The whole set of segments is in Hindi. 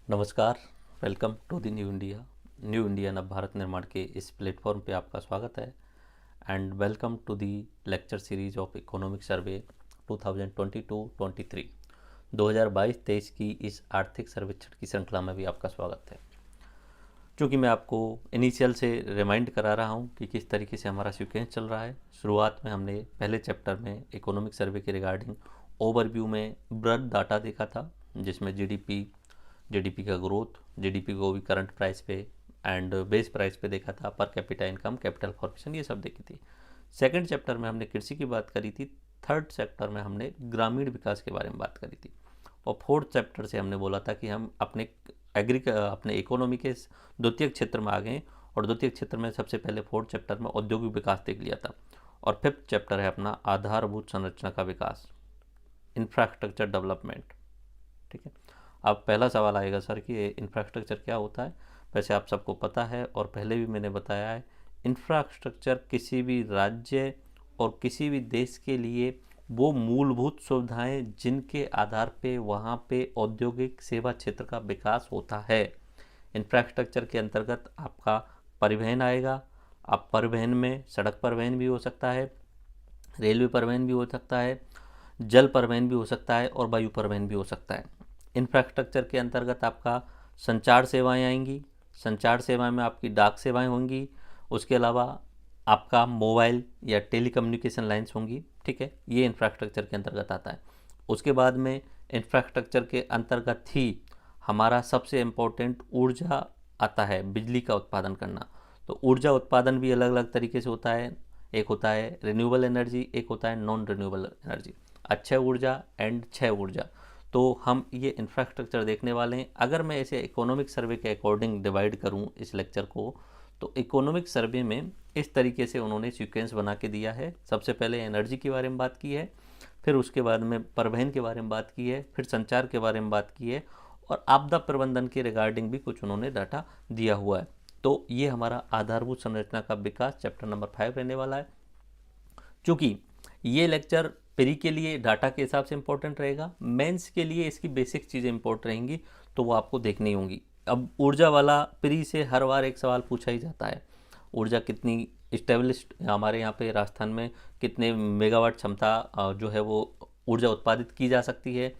नमस्कार। Welcome to the new India नव भारत निर्माण के इस प्लेटफॉर्म पे आपका स्वागत है and welcome to the lecture series of economic survey 2022-23 2022-23 की इस आर्थिक सर्वेक्षण की श्रृंखला में भी आपका स्वागत है। चूँकि मैं आपको इनिशियल से रिमाइंड करा रहा हूँ कि किस तरीके से हमारा सीक्वेंस चल रहा है। शुरुआत में हमने पहले चैप्टर में इकोनॉमिक सर्वे के रिगार्डिंग ओवरव्यू में ब्रॉड डाटा देखा था, जिसमें जीडीपी का ग्रोथ, जीडीपी को भी करंट प्राइस पे एंड बेस प्राइस पे देखा था, per capita income, capital formation, ये सब देखी थी। सेकंड चैप्टर में हमने कृषि की बात करी थी। थर्ड चैप्टर में हमने ग्रामीण विकास के बारे में बात करी थी। और फोर्थ चैप्टर से हमने बोला था कि हम अपने इकोनॉमी के द्वितीय क्षेत्र में आ गए, और द्वितीय क्षेत्र में सबसे पहले फोर्थ चैप्टर में औद्योगिक विकास देख लिया था। और फिफ्थ चैप्टर है अपना आधारभूत संरचना का विकास, इंफ्रास्ट्रक्चर डेवलपमेंट। ठीक है, अब पहला सवाल आएगा सर कि इंफ्रास्ट्रक्चर क्या होता है। वैसे आप सबको पता है और पहले भी मैंने बताया है, इंफ्रास्ट्रक्चर किसी भी राज्य और किसी भी देश के लिए वो मूलभूत सुविधाएं जिनके आधार पे वहाँ पे औद्योगिक सेवा क्षेत्र का विकास होता है। इंफ्रास्ट्रक्चर के अंतर्गत आपका परिवहन आएगा। आप परिवहन में सड़क परिवहन भी हो सकता है, रेलवे परिवहन भी हो सकता है, जल परिवहन भी हो सकता है और वायु परिवहन भी हो सकता है। इंफ्रास्ट्रक्चर के अंतर्गत आपका संचार सेवाएं आएंगी। संचार सेवाएं में आपकी डाक सेवाएं होंगी। उसके अलावा आपका मोबाइल या टेलीकम्युनिकेशन लाइन्स होंगी। ठीक है, ये इंफ्रास्ट्रक्चर के अंतर्गत आता है। उसके बाद में इंफ्रास्ट्रक्चर के अंतर्गत ही हमारा सबसे इम्पोर्टेंट ऊर्जा आता है, बिजली का उत्पादन करना। तो ऊर्जा उत्पादन भी अलग अलग तरीके से होता है। एक होता है रिन्यूएबल एनर्जी, एक होता है नॉन रिन्यूएबल एनर्जी, अक्षय ऊर्जा एंड क्षय ऊर्जा। तो हम ये इंफ्रास्ट्रक्चर देखने वाले हैं। अगर मैं इसे इकोनॉमिक सर्वे के अकॉर्डिंग डिवाइड करूं इस लेक्चर को, तो इकोनॉमिक सर्वे में इस तरीके से उन्होंने सीक्वेंस बना के दिया है। सबसे पहले एनर्जी के बारे में बात की है, फिर उसके बाद में परिवहन के बारे में बात की है, फिर संचार के बारे में बात की है, और आपदा प्रबंधन के रिगार्डिंग भी कुछ उन्होंने डाटा दिया हुआ है। तो ये हमारा आधारभूत संरचना का विकास चैप्टर नंबर 5 रहने वाला है। चूँकि ये लेक्चर प्री के लिए डाटा के हिसाब से इंपॉर्टेंट रहेगा, मेंस के लिए इसकी बेसिक चीज़ें इंपॉर्टेंट रहेंगी, तो वो आपको देखनी होंगी। अब ऊर्जा वाला प्री से हर बार एक सवाल पूछा ही जाता है, ऊर्जा कितनी इस्टेब्लिश्ड हमारे यहाँ पे राजस्थान में कितने मेगावाट क्षमता जो है वो ऊर्जा उत्पादित की जा सकती है,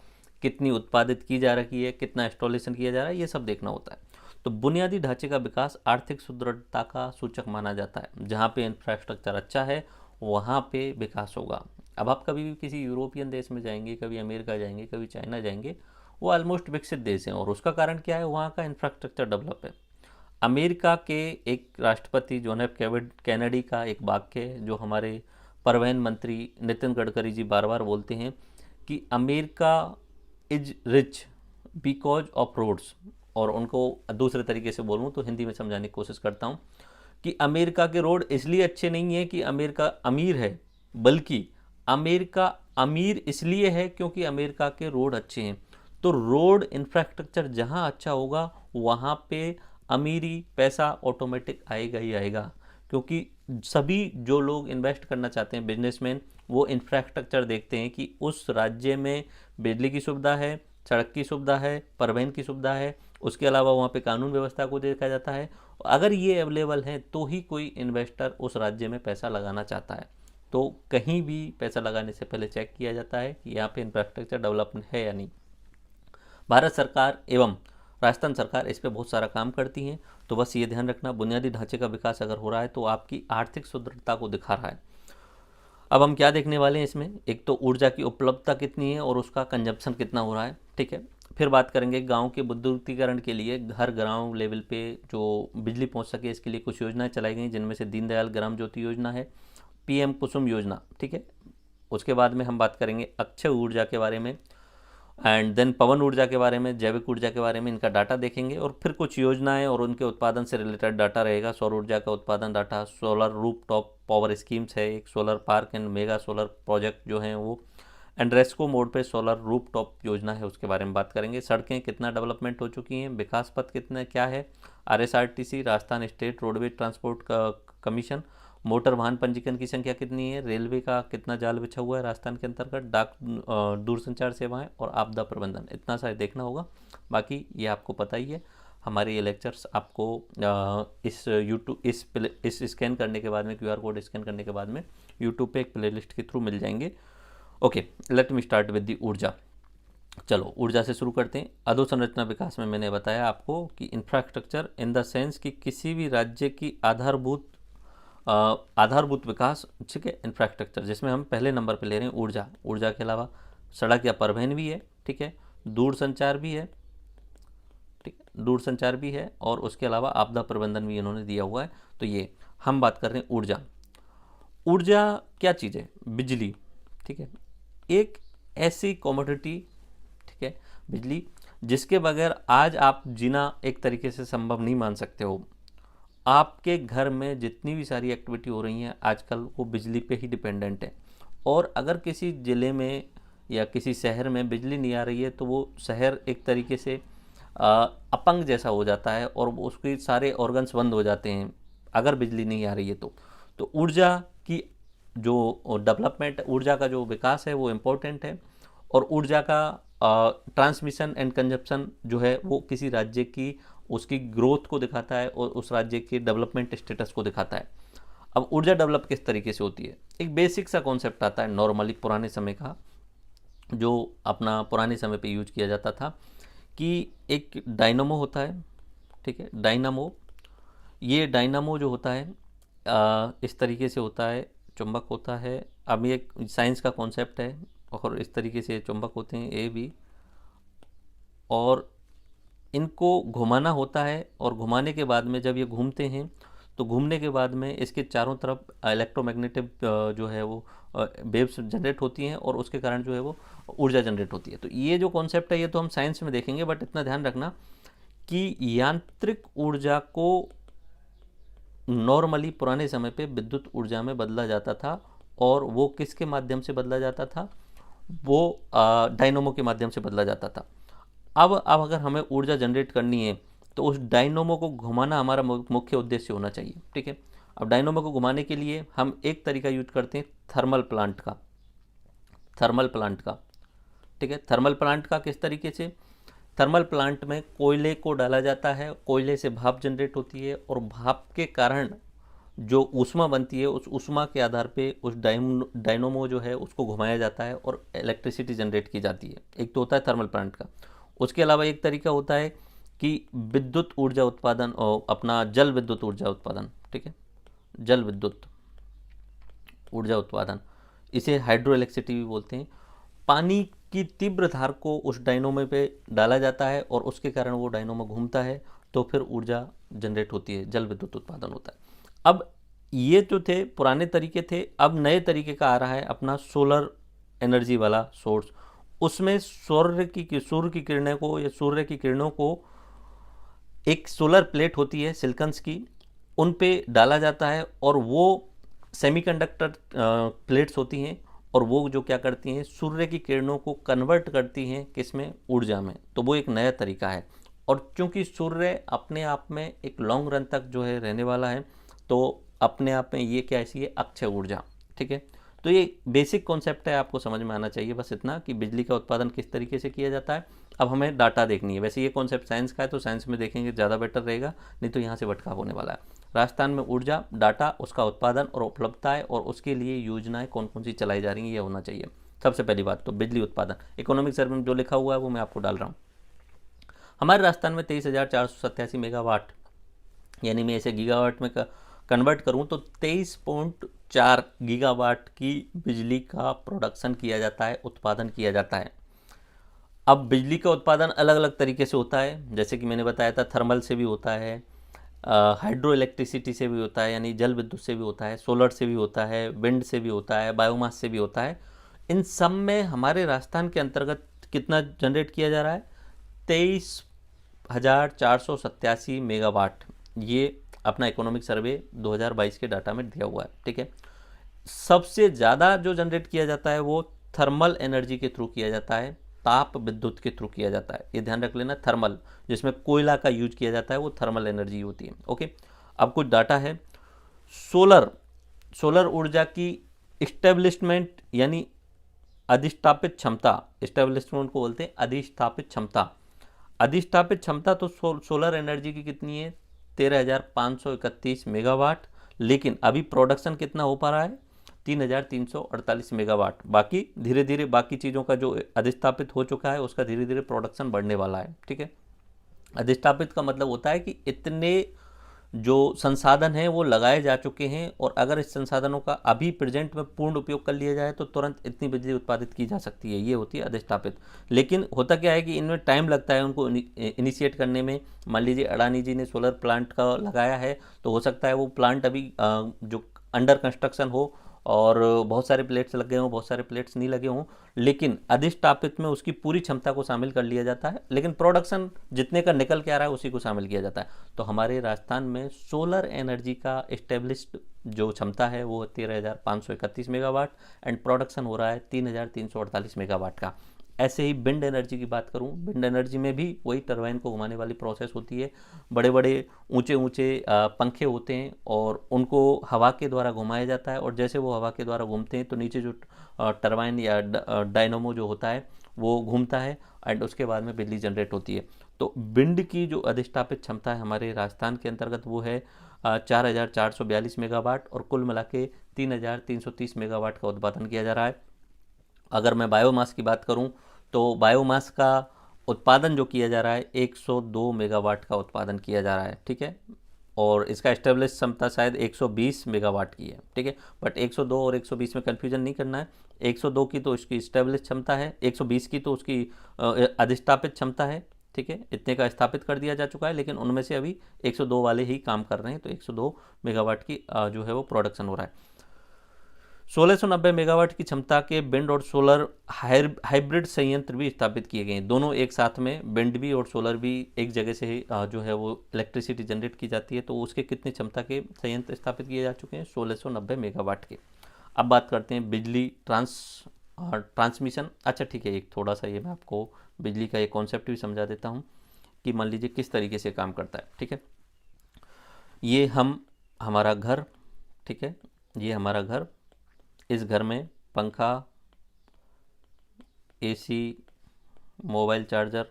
कितनी उत्पादित की जा रही है, कितना इंस्टॉलेशन किया जा रहा है, ये सब देखना होता है। तो बुनियादी ढांचे का विकास आर्थिक सुदृढ़ता का सूचक माना जाता है। जहाँ पे इंफ्रास्ट्रक्चर अच्छा है वहाँ पे विकास होगा। अब आप कभी भी किसी यूरोपियन देश में जाएंगे, कभी अमेरिका जाएंगे, कभी चाइना जाएंगे, वो ऑलमोस्ट विकसित देश हैं, और उसका कारण क्या है, वहाँ का इंफ्रास्ट्रक्चर डेवलप है। अमेरिका के एक राष्ट्रपति जॉन एफ कैनेडी का एक वाक्य है जो हमारे परिवहन मंत्री नितिन गडकरी जी बार बार बोलते हैं कि America is rich because of roads. और उनको दूसरे तरीके से बोलूँ तो हिंदी में समझाने की कोशिश करता हूँ कि अमेरिका के रोड इसलिए अच्छे नहीं है कि अमेरिका अमीर है, बल्कि अमेरिका अमीर इसलिए है क्योंकि अमेरिका के रोड अच्छे हैं। तो रोड इंफ्रास्ट्रक्चर जहाँ अच्छा होगा वहाँ पे अमीरी पैसा ऑटोमेटिक आएगा ही आएगा, क्योंकि सभी जो लोग इन्वेस्ट करना चाहते हैं, बिजनेसमैन, वो इंफ्रास्ट्रक्चर देखते हैं कि उस राज्य में बिजली की सुविधा है, सड़क की सुविधा है, परिवहन की सुविधा है, उसके अलावा वहाँ पे कानून व्यवस्था को देखा जाता है। अगर ये अवेलेबल है तो ही कोई इन्वेस्टर उस राज्य में पैसा लगाना चाहता है। तो कहीं भी पैसा लगाने से पहले चेक किया जाता है कि यहाँ पे इंफ्रास्ट्रक्चर डेवलपमेंट है या नहीं। भारत सरकार एवं राजस्थान सरकार इस पर बहुत सारा काम करती हैं। तो बस ये ध्यान रखना, बुनियादी ढांचे का विकास अगर हो रहा है तो आपकी आर्थिक सुदृढ़ता को दिखा रहा है। अब हम क्या देखने वाले हैं इसमें, एक तो ऊर्जा की उपलब्धता कितनी है और उसका कंजप्शन कितना हो रहा है। ठीक है, फिर बात करेंगे गांव के विद्युतीकरण के लिए, हर गांव लेवल पे जो बिजली पहुंच सके इसके लिए कुछ योजनाएं चलाई गई, जिनमें से दीनदयाल ग्राम ज्योति योजना है, पीएम कुसुम योजना। ठीक है, उसके बाद में हम बात करेंगे अक्षय ऊर्जा के बारे में, एंड देन पवन ऊर्जा के बारे में, जैविक ऊर्जा के बारे में, इनका डाटा देखेंगे, और फिर कुछ योजनाएं और उनके उत्पादन से रिलेटेड डाटा रहेगा। सौर ऊर्जा का उत्पादन data, solar roof top power schemes है, एक solar park and mega solar project जो हैं वो, एंड रेस्को मोड पे सोलर रूफ टॉप योजना है, उसके बारे में बात करेंगे। सड़कें कितना डेवलपमेंट हो चुकी हैं, विकास पथ कितना क्या है, RSRTC Rajasthan state roadways transport commission, motor वाहन पंजीकरण की संख्या कितनी है, रेलवे का कितना जाल बिछा हुआ है राजस्थान के अंतर्गत, डाक दूरसंचार सेवाएं और आपदा प्रबंधन, इतना सा देखना होगा। बाकी ये आपको पता ही है, हमारे ये लेक्चर्स आपको इस यूट्यूब इस स्कैन करने के बाद में, QR कोड स्कैन करने के बाद में यूट्यूब पे एक प्लेलिस्ट के थ्रू मिल जाएंगे। Okay, let me start with the ऊर्जा। चलो ऊर्जा से शुरू करते हैं। अधोसंरचना विकास में मैंने बताया आपको कि इंफ्रास्ट्रक्चर इन द सेंस कि किसी भी राज्य की आधारभूत विकास, ठीक है, इंफ्रास्ट्रक्चर, जिसमें हम पहले नंबर पे ले रहे हैं ऊर्जा। ऊर्जा के अलावा सड़क या परिवहन भी है, ठीक है, दूरसंचार भी है, ठीक है, दूरसंचार भी है, और उसके अलावा आपदा प्रबंधन भी इन्होंने दिया हुआ है। तो ये हम बात कर रहे हैं ऊर्जा। ऊर्जा क्या चीज़ है? बिजली, ठीक है, एक ऐसी कमोडिटी, ठीक है, बिजली, जिसके बगैर आज आप जीना एक तरीके से संभव नहीं मान सकते हो। आपके घर में जितनी भी सारी एक्टिविटी हो रही हैं आजकल वो बिजली पे ही डिपेंडेंट है, और अगर किसी ज़िले में या किसी शहर में बिजली नहीं आ रही है तो वो शहर एक तरीके से अपंग जैसा हो जाता है, और उसके सारे ऑर्गन्स बंद हो जाते हैं अगर बिजली नहीं आ रही है तो ऊर्जा की जो डेवलपमेंट, ऊर्जा का जो विकास है वो इम्पोर्टेंट है, और ऊर्जा का ट्रांसमिशन एंड कंजप्शन जो है वो किसी राज्य की उसकी ग्रोथ को दिखाता है और उस राज्य के डेवलपमेंट स्टेटस को दिखाता है। अब ऊर्जा डेवलप किस तरीके से होती है? एक बेसिक सा कॉन्सेप्ट आता है नॉर्मली पुराने समय का, जो अपना पुराने समय पे यूज किया जाता था, कि एक डायनामो होता है, ठीक है, डायनामो। ये डायनामो जो होता है इस तरीके से होता है, चुंबक होता है। अब ये साइंस का कॉन्सेप्ट है, और इस तरीके से चुंबक होते हैं ए बी, और इनको घुमाना होता है, और घुमाने के बाद में जब ये घूमते हैं तो घूमने के बाद में इसके चारों तरफ इलेक्ट्रोमैग्नेटिक जो है वो वेव्स जनरेट होती हैं, और उसके कारण जो है वो ऊर्जा जनरेट होती है। तो ये जो कॉन्सेप्ट है ये तो हम साइंस में देखेंगे, बट इतना ध्यान रखना कि यांत्रिक ऊर्जा को नॉर्मली पुराने समय पे विद्युत ऊर्जा में बदला जाता था, और वो किसके माध्यम से बदला जाता था? वो डायनोमो के माध्यम से बदला जाता था। अब अगर हमें ऊर्जा जनरेट करनी है तो उस डायनोमो को घुमाना हमारा मुख्य उद्देश्य होना चाहिए, ठीक है। अब डायनोमो को घुमाने के लिए हम एक तरीका यूज करते हैं थर्मल प्लांट का, ठीक है। थर्मल प्लांट का किस तरीके से? थर्मल प्लांट में कोयले को डाला जाता है, कोयले से भाप जनरेट होती है, और भाप के कारण जो ऊष्मा बनती है उस ऊष्मा के आधार पे उस डायनोमो जो है उसको घुमाया जाता है और इलेक्ट्रिसिटी जनरेट की जाती है। एक तो होता है थर्मल प्लांट का। उसके अलावा एक तरीका होता है कि विद्युत ऊर्जा उत्पादन, और अपना जल विद्युत ऊर्जा उत्पादन, ठीक है, जल विद्युत ऊर्जा उत्पादन, इसे हाइड्रो इलेक्ट्रिसिटी भी बोलते हैं। पानी की तीव्र धार को उस डायनोमो पे डाला जाता है और उसके कारण वो डायनोमो घूमता है, तो फिर ऊर्जा जनरेट होती है, जल विद्युत उत्पादन होता है। अब ये जो थे पुराने तरीके थे, अब नए तरीके का आ रहा है अपना सोलर एनर्जी वाला सोर्स। उसमें सूर्य की किरणें को, या सूर्य की किरणों को एक सोलर प्लेट होती है सिलिकॉन्स की, उन पे डाला जाता है, और वो सेमीकंडक्टर प्लेट्स होती हैं, और वो जो क्या करती हैं, सूर्य की किरणों को कन्वर्ट करती हैं किसमें? ऊर्जा में। तो वो एक नया तरीका है, और चूंकि सूर्य अपने आप में एक लॉन्ग रन तक जो है रहने वाला है, तो अपने आप में ये क्या ऐसी है? अक्षय ऊर्जा, ठीक है। तो ये बेसिक कॉन्सेप्ट है, आपको समझ में आना चाहिए बस इतना कि बिजली का उत्पादन किस तरीके से किया जाता है। अब हमें डाटा देखनी है। वैसे ये कॉन्सेप्ट साइंस का है तो साइंस में देखेंगे ज़्यादा बेटर रहेगा, नहीं तो यहाँ से भटकाव होने वाला है। राजस्थान में ऊर्जा, डाटा, उसका उत्पादन और उपलब्धता है, और उसके लिए योजनाएं कौन कौन सी चलाई जा रही हैं ये होना चाहिए। सबसे पहली बात तो बिजली उत्पादन, इकोनॉमिक सर्वे में जो लिखा हुआ है वो मैं आपको डाल रहा हूँ। हमारे राजस्थान में 23,487 मेगावाट, यानी मैं इसे गीगावाट में कन्वर्ट करूं तो 23.4 गीगावाट की बिजली का प्रोडक्शन किया जाता है, उत्पादन किया जाता है। अब बिजली का उत्पादन अलग अलग तरीके से होता है, जैसे कि मैंने बताया था, थर्मल से भी होता है, हाइड्रो इलेक्ट्रिसिटी से भी होता है, यानी जल विद्युत से भी होता है, सोलर से भी होता है, विंड से भी होता है, बायोमास से भी होता है। इन सब में हमारे राजस्थान के अंतर्गत कितना जनरेट किया जा रहा है? 23,487 मेगावाट। ये अपना इकोनॉमिक सर्वे 2022 के डाटा में दिया हुआ है, ठीक है। सबसे ज़्यादा जो जनरेट किया जाता है वो थर्मल एनर्जी के थ्रू किया जाता है, ताप विद्युत के थ्रू किया जाता है। ये ध्यान रख लेना, थर्मल, जिसमें कोयला का यूज किया जाता है, वो थर्मल एनर्जी होती है, ओके। अब कुछ डाटा है। सोलर ऊर्जा की इस्टेब्लिशमेंट, यानी अधिष्ठापित क्षमता, इस्टेब्लिशमेंट को बोलते हैं अधिष्ठापित क्षमता, अधिष्ठापित क्षमता तो सोलर एनर्जी की कितनी है, 13,531 मेगावाट, लेकिन अभी प्रोडक्शन कितना हो पा रहा है, 3,348 मेगावाट। बाकी धीरे धीरे बाकी चीज़ों का जो अधिष्ठापित हो चुका है उसका धीरे धीरे प्रोडक्शन बढ़ने वाला है। ठीक है, अधिष्ठापित का मतलब होता है कि इतने जो संसाधन हैं वो लगाए जा चुके हैं, और अगर इस संसाधनों का अभी प्रेजेंट में पूर्ण उपयोग कर लिया जाए तो तुरंत इतनी बिजली उत्पादित की जा सकती है, ये होती है अधिष्ठापित। लेकिन होता क्या है कि इनमें टाइम लगता है उनको इनिशिएट करने में। मान लीजिए अडानी जी ने सोलर प्लांट का लगाया है, तो हो सकता है वो प्लांट अभी जो अंडर कंस्ट्रक्शन हो और बहुत सारे प्लेट्स लग गए हों, बहुत सारे प्लेट्स नहीं लगे हों, लेकिन अधिष्ठापित में उसकी पूरी क्षमता को शामिल कर लिया जाता है, लेकिन प्रोडक्शन जितने का निकल के आ रहा है उसी को शामिल किया जाता है। तो हमारे राजस्थान में सोलर एनर्जी का इस्टेब्लिश्ड जो क्षमता है वो 13,531 मेगावाट एंड प्रोडक्शन हो रहा है 3,348 मेगावाट का। ऐसे ही विंड एनर्जी की बात करूं, विंड एनर्जी में भी वही टरबाइन को घुमाने वाली प्रोसेस होती है। बड़े बड़े ऊंचे ऊंचे पंखे होते हैं और उनको हवा के द्वारा घुमाया जाता है, और जैसे वो हवा के द्वारा घूमते हैं तो नीचे जो टरबाइन या डायनोमो जो होता है वो घूमता है एंड उसके बाद में बिजली जनरेट होती है। तो विंड की जो अधिष्ठापित क्षमता है हमारे राजस्थान के अंतर्गत वो है 4,442 मेगावाट, और कुल मिला के 3,330 मेगावाट का उत्पादन किया जा रहा है। अगर मैं बायोमास की बात करूं तो बायोमास का उत्पादन जो किया जा रहा है 102 मेगावाट का उत्पादन किया जा रहा है। ठीक है, और इसका एस्टेब्लिश क्षमता शायद 120 मेगावाट की है। ठीक है, बट 102 और 120 में कन्फ्यूजन नहीं करना है। 102 की तो उसकी एस्टेब्लिश क्षमता है, 120 की तो उसकी अधिष्ठापित क्षमता है। ठीक है, इतने का स्थापित कर दिया जा चुका है, लेकिन उनमें से अभी 102 वाले ही काम कर रहे हैं, तो 102 मेगावाट की जो है वो प्रोडक्शन हो रहा है। 1690 मेगावाट की क्षमता के विंड और सोलर हाइब्रिड संयंत्र भी स्थापित किए गए हैं। दोनों एक साथ में, विंड भी और सोलर भी एक जगह से ही जो है वो इलेक्ट्रिसिटी जनरेट की जाती है। तो उसके कितनी क्षमता के संयंत्र स्थापित किए जा चुके हैं, 1690 मेगावाट के। अब बात करते हैं बिजली ट्रांसमिशन। अच्छा ठीक है, एक थोड़ा सा ये मैं आपको बिजली का एक कॉन्सेप्ट भी समझा देता हूँ कि मान लीजिए किस तरीके से काम करता है। ठीक है, ये हमारा घर, ठीक है, ये हमारा घर, इस घर में पंखा, एसी, मोबाइल चार्जर,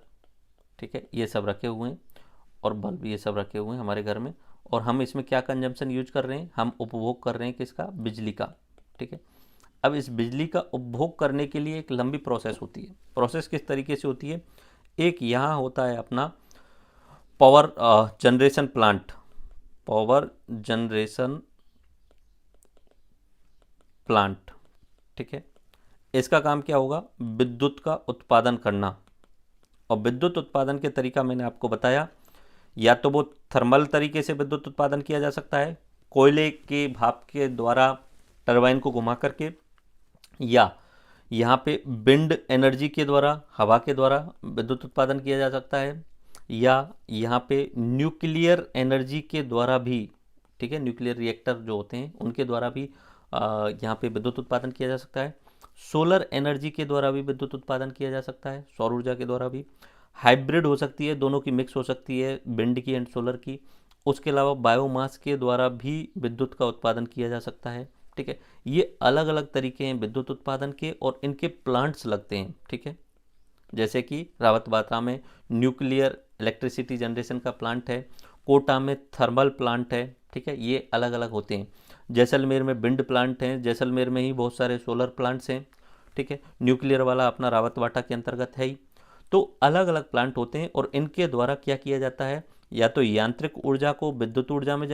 ठीक है, ये सब रखे हुए हैं, और बल्ब ये सब रखे हुए हैं हमारे घर में। और हम इसमें क्या कंजम्पशन यूज कर रहे हैं, हम उपभोग कर रहे हैं किसका, बिजली का। ठीक है, अब इस बिजली का उपभोग करने के लिए एक लंबी प्रोसेस होती है। प्रोसेस किस तरीके से होती है, एक यहाँ होता है अपना power generation plant, power generation plant. ठीक है, इसका काम क्या होगा, विद्युत का उत्पादन करना। और विद्युत उत्पादन के तरीका मैंने आपको बताया, या तो वो थर्मल तरीके से विद्युत उत्पादन किया जा सकता है, कोयले के भाप के द्वारा टरबाइन को घुमा करके, या यहाँ पे विंड एनर्जी के द्वारा, हवा के द्वारा विद्युत उत्पादन किया जा सकता है, या यहाँ पे न्यूक्लियर एनर्जी के द्वारा भी, ठीक है, न्यूक्लियर रिएक्टर जो होते हैं उनके द्वारा भी यहाँ पे विद्युत उत्पादन किया जा सकता है। सोलर एनर्जी के द्वारा भी विद्युत उत्पादन किया जा सकता है, सौर ऊर्जा के द्वारा भी। हाइब्रिड हो सकती है, दोनों की मिक्स हो सकती है, विंड की एंड सोलर की। उसके अलावा बायोमास के द्वारा भी विद्युत का उत्पादन किया जा सकता है। ठीक है, ये अलग अलग तरीके हैं विद्युत उत्पादन के, और इनके प्लांट्स लगते हैं। ठीक है, जैसे कि रावतबाता में न्यूक्लियर इलेक्ट्रिसिटी जनरेशन का प्लांट है, कोटा में थर्मल प्लांट है। ठीक है, ये अलग अलग होते हैं। जैसलमेर में विंड प्लांट हैं, जैसलमेर में ही बहुत सारे सोलर प्लांट्स हैं। ठीक है, न्यूक्लियर वाला अपना रावतबाटा के अंतर्गत है ही। तो अलग अलग प्लांट होते हैं, और इनके द्वारा क्या किया जाता है, या तो यांत्रिक ऊर्जा को विद्युत ऊर्जा में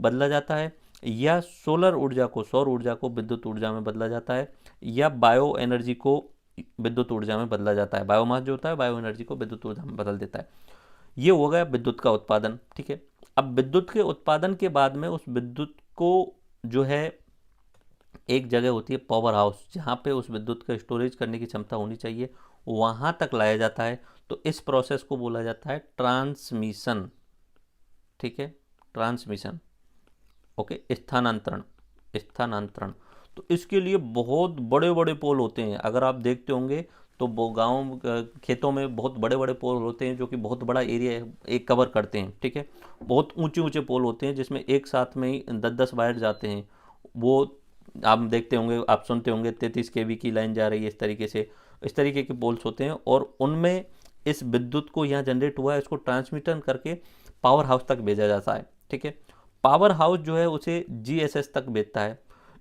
बदला जाता है, या सोलर ऊर्जा को, सौर ऊर्जा को विद्युत ऊर्जा में बदला जाता है, या बायो एनर्जी को विद्युत ऊर्जा में बदला जाता है। बायोमास जो होता है बायो एनर्जी को विद्युत ऊर्जा में बदल देता है। ये हो गया विद्युत का उत्पादन। ठीक है, अब विद्युत के उत्पादन के बाद में उस विद्युत को जो है एक जगह होती है पावर हाउस, जहाँ पे उस विद्युत का स्टोरेज करने की क्षमता होनी चाहिए, वहाँ तक लाया जाता है। तो इस प्रोसेस को बोला जाता है ट्रांसमिशन। ठीक है, ट्रांसमिशन, ओके, स्थानांतरण, स्थानांतरण। तो इसके लिए बहुत बड़े बड़े पोल होते हैं। अगर आप देखते होंगे तो वो गाँव खेतों में बहुत बड़े बड़े पोल होते हैं जो कि बहुत बड़ा एरिया एक कवर करते हैं। ठीक है, बहुत ऊंचे ऊंचे पोल होते हैं जिसमें एक साथ में ही 10-10 वायर जाते हैं। वो आप देखते होंगे, आप सुनते होंगे 33 kV की लाइन जा रही है, इस तरीके से, इस तरीके के पोल्स होते हैं। और उनमें इस विद्युत को यहाँ जनरेट हुआ है इसको ट्रांसमिशन करके पावर हाउस तक भेजा जाता है। ठीक है, पावर हाउस जो है उसे जीएसएस तक भेजता है।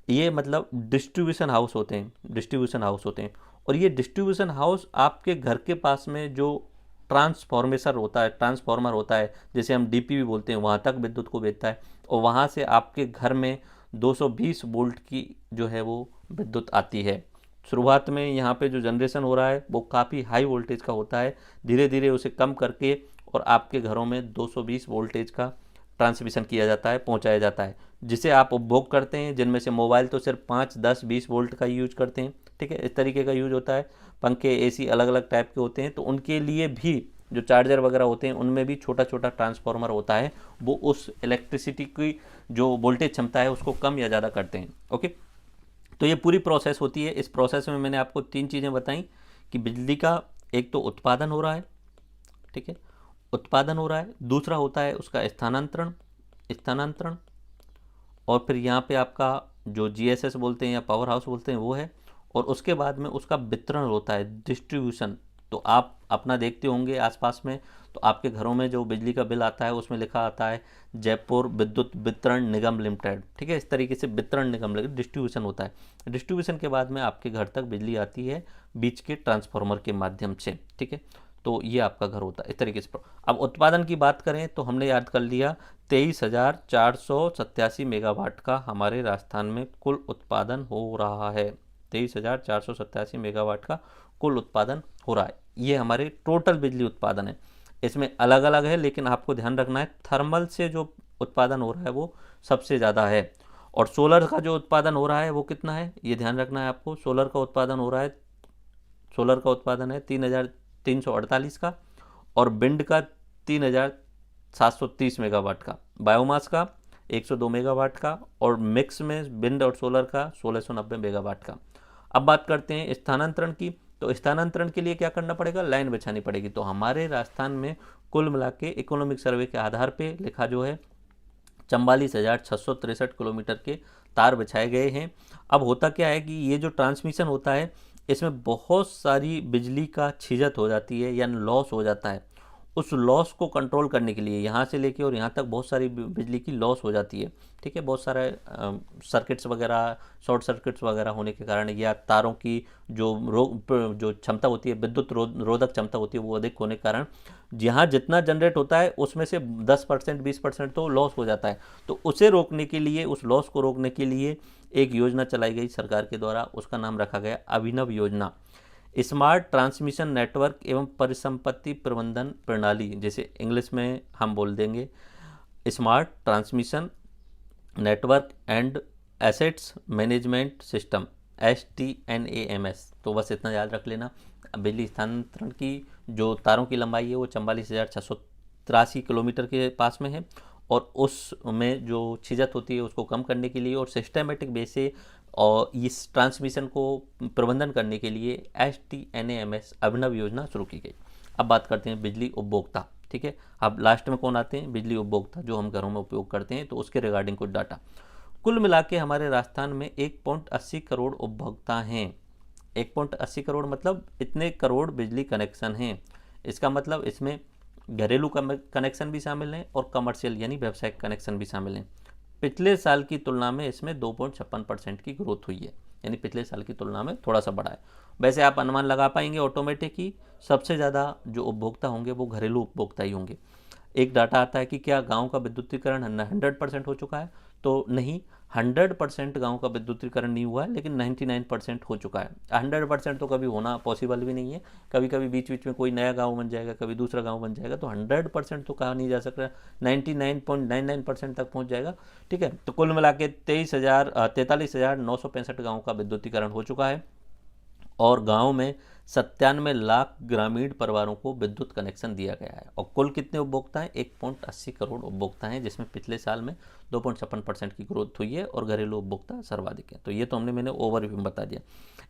ये मतलब डिस्ट्रीब्यूशन हाउस होते हैं, डिस्ट्रीब्यूशन हाउस होते हैं। और ये डिस्ट्रीब्यूशन हाउस आपके घर के पास में जो ट्रांसफॉर्मर होता है जिसे हम डीपीवी बोलते हैं, वहाँ तक विद्युत को भेजता है और वहाँ से आपके घर में 220 वोल्ट की जो है वो विद्युत आती है। शुरुआत में यहाँ पे जो जनरेशन हो रहा है वो काफ़ी हाई वोल्टेज का होता है, धीरे धीरे उसे कम करके और आपके घरों में 220 वोल्टेज का ट्रांसमिशन किया जाता है, पहुँचाया जाता है, जिसे आप उपभोग करते हैं। जिनमें से मोबाइल तो सिर्फ 5, 10, 20 वोल्ट का यूज करते हैं। ठीक है, इस तरीके का यूज होता है। पंखे, एसी अलग अलग टाइप के होते हैं, तो उनके लिए भी जो चार्जर वगैरह होते हैं उनमें भी छोटा छोटा ट्रांसफार्मर होता है, वो उस इलेक्ट्रिसिटी की जो वोल्टेज क्षमता है उसको कम या ज़्यादा करते हैं। ओके, तो ये पूरी प्रोसेस होती है। इस प्रोसेस में मैंने आपको 3 चीज़ें बताई कि बिजली का एक तो उत्पादन हो रहा है, ठीक है, उत्पादन हो रहा है, दूसरा होता है उसका स्थानांतरण, स्थानांतरण, और फिर यहाँ पे आपका जो जीएसएस बोलते हैं या पावर हाउस बोलते हैं वो है, और उसके बाद में उसका वितरण होता है, डिस्ट्रीब्यूशन। तो आप अपना देखते होंगे आसपास में, तो आपके घरों में जो बिजली का बिल आता है उसमें लिखा आता है जयपुर विद्युत वितरण निगम लिमिटेड। ठीक है, इस तरीके से वितरण निगम लिमिटेड डिस्ट्रीब्यूशन होता है। डिस्ट्रीब्यूशन के बाद में आपके घर तक बिजली आती है बीच के ट्रांसफार्मर के माध्यम से। ठीक है, तो ये आपका घर होता है इस तरीके से। अब उत्पादन की बात करें तो हमने याद कर लिया 23,487 मेगावाट का हमारे राजस्थान में कुल उत्पादन हो रहा है। 23,487 मेगावाट का कुल उत्पादन हो रहा है। ये हमारे टोटल बिजली उत्पादन है। इसमें अलग अलग है, लेकिन आपको ध्यान रखना है थर्मल से जो उत्पादन हो रहा है वो सबसे ज़्यादा है। और सोलर का जो उत्पादन हो रहा है वो कितना है, ये ध्यान रखना है आपको। सोलर का उत्पादन हो रहा है, सोलर का उत्पादन है 3,348 का, और विंड का 3,730 मेगावाट का, बायोमास का 102 मेगावाट का, और मिक्स में विंड और सोलर का 1,690 मेगावाट का। अब बात करते हैं स्थानांतरण की। तो स्थानांतरण के लिए क्या करना पड़ेगा, लाइन बिछानी पड़ेगी। तो हमारे राजस्थान में कुल मिला के इकोनॉमिक सर्वे के आधार पे लिखा जो है 44,663 किलोमीटर के तार बिछाए गए हैं। अब होता क्या है कि ये जो ट्रांसमिशन होता है इसमें बहुत सारी बिजली का छिजत हो जाती है, यानी लॉस हो जाता है। उस लॉस को कंट्रोल करने के लिए यहाँ से लेके और यहाँ तक बहुत सारी बिजली की लॉस हो जाती है। ठीक है, बहुत सारे सर्किट्स वगैरह, शॉर्ट सर्किट्स वगैरह होने के कारण, या तारों की जो क्षमता होती है, विद्युत रोधक क्षमता होती है, वो अधिक होने के कारण जहाँ जितना जनरेट होता है उसमें से 10%, 20% तो लॉस हो जाता है। तो उसे रोकने के लिए, उस लॉस को रोकने के लिए एक योजना चलाई गई सरकार के द्वारा, उसका नाम रखा गया अभिनव योजना। स्मार्ट ट्रांसमिशन नेटवर्क एवं परिसंपत्ति प्रबंधन प्रणाली, जिसे इंग्लिश में हम बोल देंगे smart transmission network and assets management system, STNAMS। तो बस इतना याद रख लेना। बिजली स्थानांतरण की जो तारों की लंबाई है वो 44,683 किलोमीटर के पास में है, और उसमें जो छिजत होती है उसको कम करने के लिए और सिस्टमेटिक बेस से और इस ट्रांसमिशन को प्रबंधन करने के लिए STNAMS अभिनव योजना शुरू की गई। अब बात करते हैं बिजली उपभोक्ता। ठीक है, अब लास्ट में कौन आते हैं, बिजली उपभोक्ता, जो हम घरों में उपयोग करते हैं। तो उसके रिगार्डिंग कुछ डाटा। कुल मिला के हमारे राजस्थान में 1.80 करोड़ उपभोक्ता हैं। 1.80 करोड़ मतलब इतने करोड़ बिजली कनेक्शन हैं। इसका मतलब इसमें घरेलू कनेक्शन भी शामिल हैं और कमर्शियल यानी व्यावसायिक कनेक्शन भी शामिल हैं। पिछले साल की तुलना में इसमें 2.56% की ग्रोथ हुई है, यानी पिछले साल की तुलना में थोड़ा सा बढ़ा है। वैसे आप अनुमान लगा पाएंगे ऑटोमेटिक ही सबसे ज़्यादा जो उपभोक्ता होंगे वो घरेलू उपभोक्ता ही होंगे। एक डाटा आता है कि क्या गांव का विद्युतीकरण 100% हो चुका है, तो नहीं, 100% गांव का विद्युतीकरण नहीं हुआ है, लेकिन 99% हो चुका है। 100% तो कभी होना पॉसिबल भी नहीं है, कभी कभी बीच बीच में कोई नया गांव बन जाएगा, कभी दूसरा गांव बन जाएगा, तो 100% तो कहा नहीं जा सकता, 99.99% तक पहुंच जाएगा। ठीक है, तो कुल मिला के 43,965 गाँव का विद्युतीकरण हो चुका है, और गाँव में 97 लाख ग्रामीण परिवारों को विद्युत कनेक्शन दिया गया है। और कुल कितने उपभोक्ता हैं, 1.80 करोड़ उपभोक्ता हैं, जिसमें पिछले साल में 2.56% की ग्रोथ हुई है, और घरेलू उपभोक्ता सर्वाधिक है। तो ये तो मैंने ओवरव्यू में बता दिया।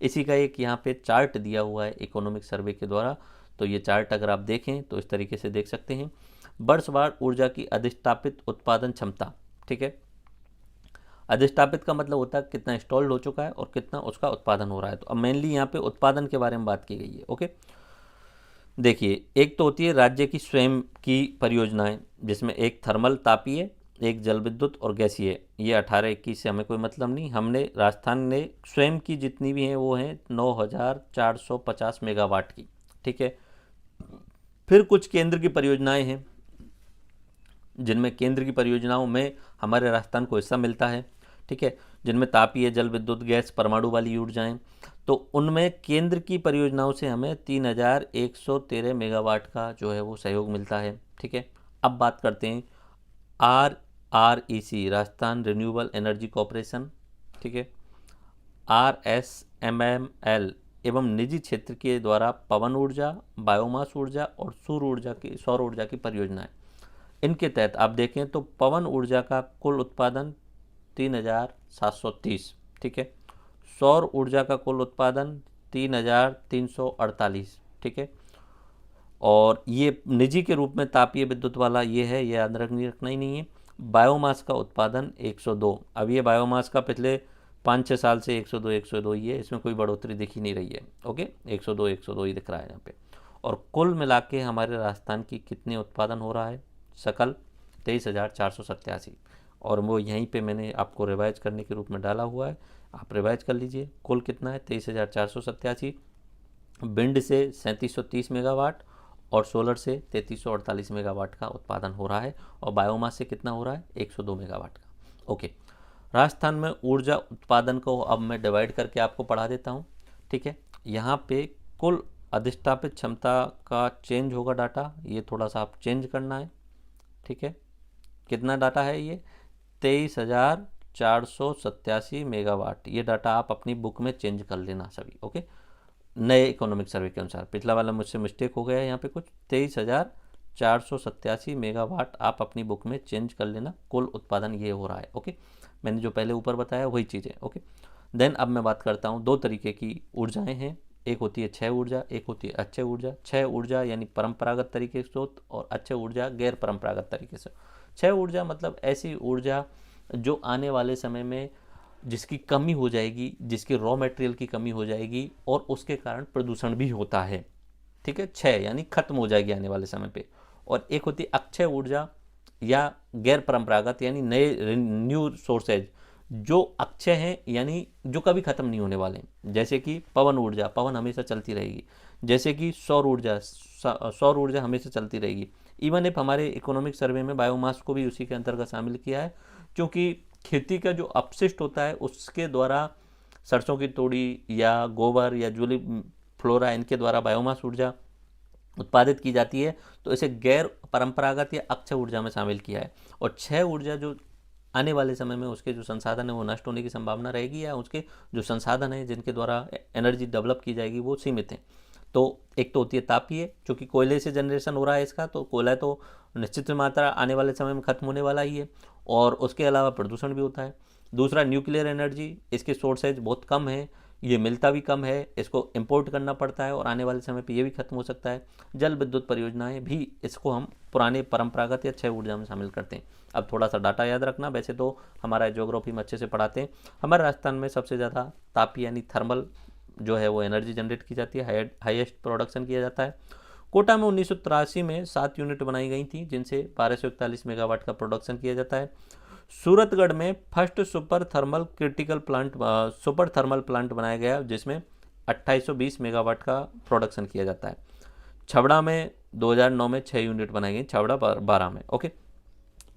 इसी का एक यहाँ पे चार्ट दिया हुआ है इकोनॉमिक सर्वे के द्वारा। तो ये चार्ट अगर आप देखें तो इस तरीके से देख सकते हैं। वर्षवार ऊर्जा की अधिष्ठापित उत्पादन क्षमता। ठीक है, अधिष्ठापित का मतलब होता है कितना इंस्टॉल्ड हो चुका है और कितना उसका उत्पादन हो रहा है। तो अब मेनली यहाँ पे उत्पादन के बारे में बात की गई है। ओके, देखिए, एक तो होती है राज्य की स्वयं की परियोजनाएं, जिसमें एक थर्मल तापीय, एक जल विद्युत और गैसीय। ये 18-21 से हमें कोई मतलब नहीं। हमने राजस्थान ने स्वयं की जितनी भी हैं वो हैं 9450 मेगावाट की। ठीक है। फिर कुछ केंद्र की परियोजनाएं हैं, जिनमें केंद्र की परियोजनाओं में हमारे राजस्थान को हिस्सा मिलता है। ठीक है। जिनमें तापीय, जल विद्युत, गैस, परमाणु वाली ऊर्जाएं, तो उनमें केंद्र की परियोजनाओं से हमें 3113 मेगावाट का जो है वो सहयोग मिलता है। ठीक है। अब बात करते हैं RREC, Rajasthan renewable energy corporation. ठीक है। RSMML एवं निजी क्षेत्र के द्वारा पवन ऊर्जा, बायोमास ऊर्जा और सौर ऊर्जा की परियोजनाएं। इनके तहत आप देखें तो पवन ऊर्जा का कुल उत्पादन 3730। ठीक है। सौर ऊर्जा का कुल उत्पादन 3348। ठीक है। और ये निजी के रूप में तापीय विद्युत वाला ये है, ये याद रखना ही नहीं है। बायोमास का उत्पादन 102। अब ये बायोमास का पिछले 5-6 साल से 102 ही है, इसमें कोई बढ़ोतरी दिख ही नहीं रही है। ओके, 102 ही दिख रहा है यहाँ पे। और कुल मिला के हमारे राजस्थान की कितने उत्पादन हो रहा है सकल? 23,487। और वो यहीं पे मैंने आपको रिवाइज करने के रूप में डाला हुआ है, आप रिवाइज कर लीजिए। कुल कितना है? 23,487। विंड से 3730 मेगावाट और सोलर से 3348 मेगावाट का उत्पादन हो रहा है। और बायोमास से कितना हो रहा है? 102 मेगावाट का। ओके, राजस्थान में ऊर्जा उत्पादन को अब मैं डिवाइड करके आपको पढ़ा देता हूँ। ठीक है। यहाँ पे कुल अधिष्ठापित क्षमता का चेंज होगा डाटा, ये थोड़ा सा आप चेंज करना है। ठीक है। कितना डाटा है ये? 23,487 मेगावाट। ये डाटा आप अपनी बुक में चेंज कर लेना सभी। ओके, नए इकोनॉमिक सर्वे के अनुसार। पिछला वाला मुझसे मिस्टेक हो गया है यहाँ पे कुछ। 23,487 मेगावाट आप अपनी बुक में चेंज कर लेना। कुल उत्पादन ये हो रहा है। ओके, मैंने जो पहले ऊपर बताया वही चीज़ें। ओके, देन अब मैं बात करता हूँ, दो तरीके की ऊर्जाएं हैं। एक होती है क्षय ऊर्जा, एक होती है अक्षय ऊर्जा। क्षय ऊर्जा यानी परंपरागत तरीके से स्रोत, और अक्षय ऊर्जा गैर परंपरागत तरीके से। क्षय ऊर्जा मतलब ऐसी ऊर्जा जो आने वाले समय में जिसकी कमी हो जाएगी, जिसके रॉ मटेरियल की कमी हो जाएगी और उसके कारण प्रदूषण भी होता है। ठीक है, क्षय यानी खत्म हो जाएगी आने वाले समय पे। और एक होती है अक्षय ऊर्जा या गैर परंपरागत यानी नए न्यू सोर्सेज, जो अक्षय हैं यानी जो कभी खत्म नहीं होने वाले। जैसे कि पवन ऊर्जा, पवन हमेशा चलती रहेगी। जैसे कि सौर ऊर्जा हमेशा चलती रहेगी। इवन इफ हमारे इकोनॉमिक सर्वे में बायोमास को भी उसी के अंतर्गत शामिल किया है, क्योंकि खेती का जो अपशिष्ट होता है उसके द्वारा सरसों की तोड़ी या गोबर या जूली फ्लोरा, इनके द्वारा बायोमास ऊर्जा उत्पादित की जाती है। तो इसे गैर परंपरागत या अक्षय ऊर्जा में शामिल किया है। और क्षय ऊर्जा जो आने वाले समय में उसके जो संसाधन है वो नष्ट होने की संभावना रहेगी, या उसके जो संसाधन है जिनके द्वारा एनर्जी डेवलप की जाएगी वो सीमित हैं। तो एक तो होती है तापीय, जो कि कोयले से जनरेशन हो रहा है इसका, तो कोयला तो निश्चित मात्रा आने वाले समय में खत्म होने वाला ही है। और उसके अलावा प्रदूषण भी होता है। दूसरा न्यूक्लियर एनर्जी, इसके सोर्सेज बहुत कम है, ये मिलता भी कम है, इसको इंपोर्ट करना पड़ता है और आने वाले समय पे ये भी खत्म हो सकता है। जल विद्युत परियोजनाएं भी, इसको हम पुराने परंपरागत या क्षय ऊर्जा में शामिल करते हैं। अब थोड़ा सा डाटा याद रखना, वैसे तो हमारा ज्योग्राफी में अच्छे से पढ़ाते हैं। हमारे राजस्थान में सबसे ज़्यादा तापीय यानी थर्मल जो है वो एनर्जी जनरेट की जाती है, हाईएस्ट प्रोडक्शन किया जाता है। कोटा में 1983 में 7 यूनिट बनाई गई थी, जिनसे 1241 मेगावाट का प्रोडक्शन किया जाता है। सूरतगढ़ में फर्स्ट सुपर थर्मल प्लांट बनाया गया, जिसमें 2820 मेगावाट का प्रोडक्शन किया जाता है। छबड़ा में 2009 में 6 यूनिट बनाई गई, छबड़ा 12 में। ओके,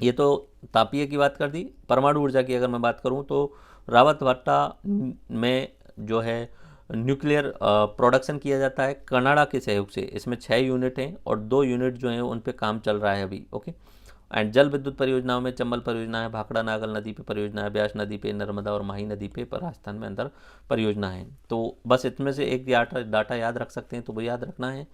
ये तो तापीय की बात कर दी। परमाणु ऊर्जा की अगर मैं बात करूं तो रावतभाटा में जो है न्यूक्लियर प्रोडक्शन किया जाता है कनाडा के सहयोग से। इसमें 6 यूनिट हैं और 2 यूनिट जो हैं उन पे काम चल रहा है अभी। ओके, एंड जल विद्युत परियोजनाओं में चंबल परियोजना है, भाखड़ा नागल नदी पे परियोजना है, ब्यास नदी पे, नर्मदा और माही नदी पे राजस्थान में अंदर परियोजना है। तो बस इसमें से एक डाटा याद रख सकते हैं, तो वो याद रखना है।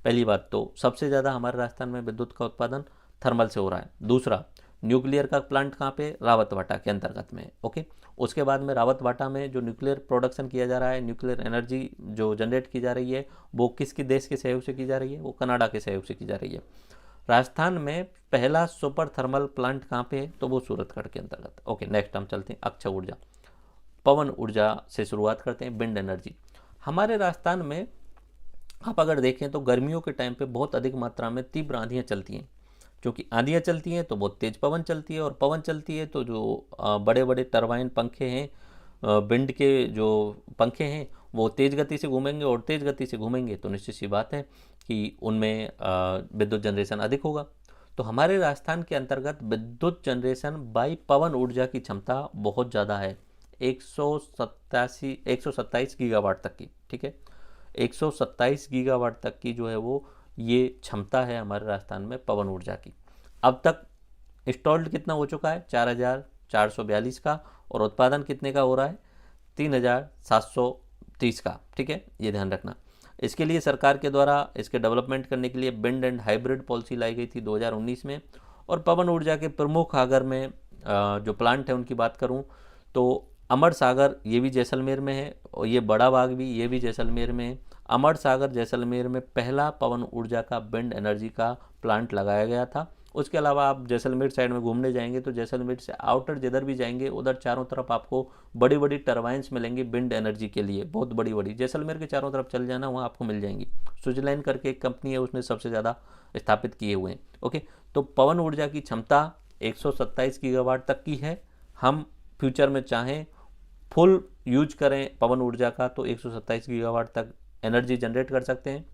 पहली बात तो सबसे ज़्यादा हमारे राजस्थान में विद्युत का उत्पादन थर्मल से हो रहा है। दूसरा, न्यूक्लियर का प्लांट कहाँ पे? रावतभाटा के अंतर्गत में। ओके, उसके बाद में रावतभाटा में जो न्यूक्लियर प्रोडक्शन किया जा रहा है, न्यूक्लियर एनर्जी जो जनरेट की जा रही है, वो किसके देश के सहयोग से की जा रही है? वो कनाडा के सहयोग से की जा रही है। राजस्थान में पहला सुपर थर्मल प्लांट कहाँ पे है? तो वो सूरतगढ़ के अंतर्गत। ओके, नेक्स्ट हम चलते हैं अक्षय ऊर्जा। पवन ऊर्जा से शुरुआत करते हैं, विंड एनर्जी। हमारे राजस्थान में आप अगर देखें तो गर्मियों के टाइम पे बहुत अधिक मात्रा में तीव्र आंधियाँ चलती हैं, क्योंकि आंधियाँ चलती हैं तो बहुत तेज़ पवन चलती है, और पवन चलती है तो जो बड़े बड़े टरबाइन पंखे हैं, विंड के जो पंखे हैं वो तेज़ गति से घूमेंगे, और तेज़ गति से घूमेंगे तो निश्चित सी बात है कि उनमें विद्युत जनरेशन अधिक होगा। तो हमारे राजस्थान के अंतर्गत विद्युत जनरेशन बाई पवन ऊर्जा की क्षमता बहुत ज़्यादा है, 127 गीगावाट तक की। ठीक है, 127 गीगावाट तक की जो है वो ये क्षमता है हमारे राजस्थान में पवन ऊर्जा की। अब तक इंस्टॉल्ड कितना हो चुका है, 4442 का, और उत्पादन कितने का हो रहा है, 3730 का। ठीक है, ये ध्यान रखना। इसके लिए सरकार के द्वारा इसके डेवलपमेंट करने के लिए विंड एंड हाइब्रिड पॉलिसी लाई गई थी 2019 में। और पवन ऊर्जा के प्रमुख अगर मैं जो प्लांट है उनकी बात करूं तो अमर सागर, ये भी जैसलमेर में है, और ये बड़ा बाग भी, ये भी जैसलमेर में है। अमर सागर जैसलमेर में पहला पवन ऊर्जा का विंड एनर्जी का प्लांट लगाया गया था। उसके अलावा आप जैसलमेर साइड में घूमने जाएंगे तो जैसलमेर से आउटर जिधर भी जाएंगे उधर चारों तरफ आपको बड़ी बड़ी टरबाइंस मिलेंगी विंड एनर्जी के लिए, बहुत बड़ी बड़ी। जैसलमेर के चारों तरफ चल जाना, वहाँ आपको मिल जाएंगी। स्विट्जरलैंड करके एक कंपनी है, उसने सबसे ज़्यादा स्थापित किए हुए हैं। ओके, तो पवन ऊर्जा की क्षमता 127 गीगावाट तक की है। हम फ्यूचर में चाहें फुल यूज करें पवन ऊर्जा का तो 127 गीगावाट तक एनर्जी जनरेट कर सकते हैं।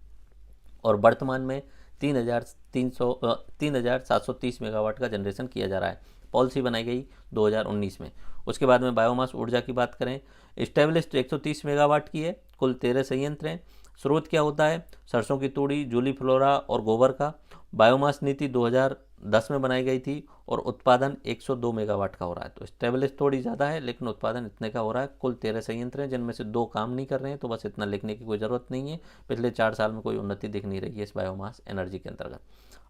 और वर्तमान में 3730 मेगावाट का जनरेशन किया जा रहा है। पॉलिसी बनाई गई 2019 में। उसके बाद में बायोमास ऊर्जा की बात करें, इस्टेब्लिश्ड 130 मेगावाट की है, कुल 13 संयंत्र हैं। स्रोत क्या होता है, सरसों की तूड़ी, जूली फ्लोरा और गोबर का। बायोमास नीति 2010 में बनाई गई थी, और उत्पादन 102 मेगावाट का हो रहा है। तो स्टेबलिश थोड़ी ज़्यादा है, लेकिन उत्पादन इतने का हो रहा है। कुल 13 संयंत्र हैं, जिनमें से 2 काम नहीं कर रहे हैं, तो बस इतना लिखने की कोई ज़रूरत नहीं है। पिछले 4 साल में कोई उन्नति दिख नहीं रही है इस बायोमास एनर्जी के अंतर्गत।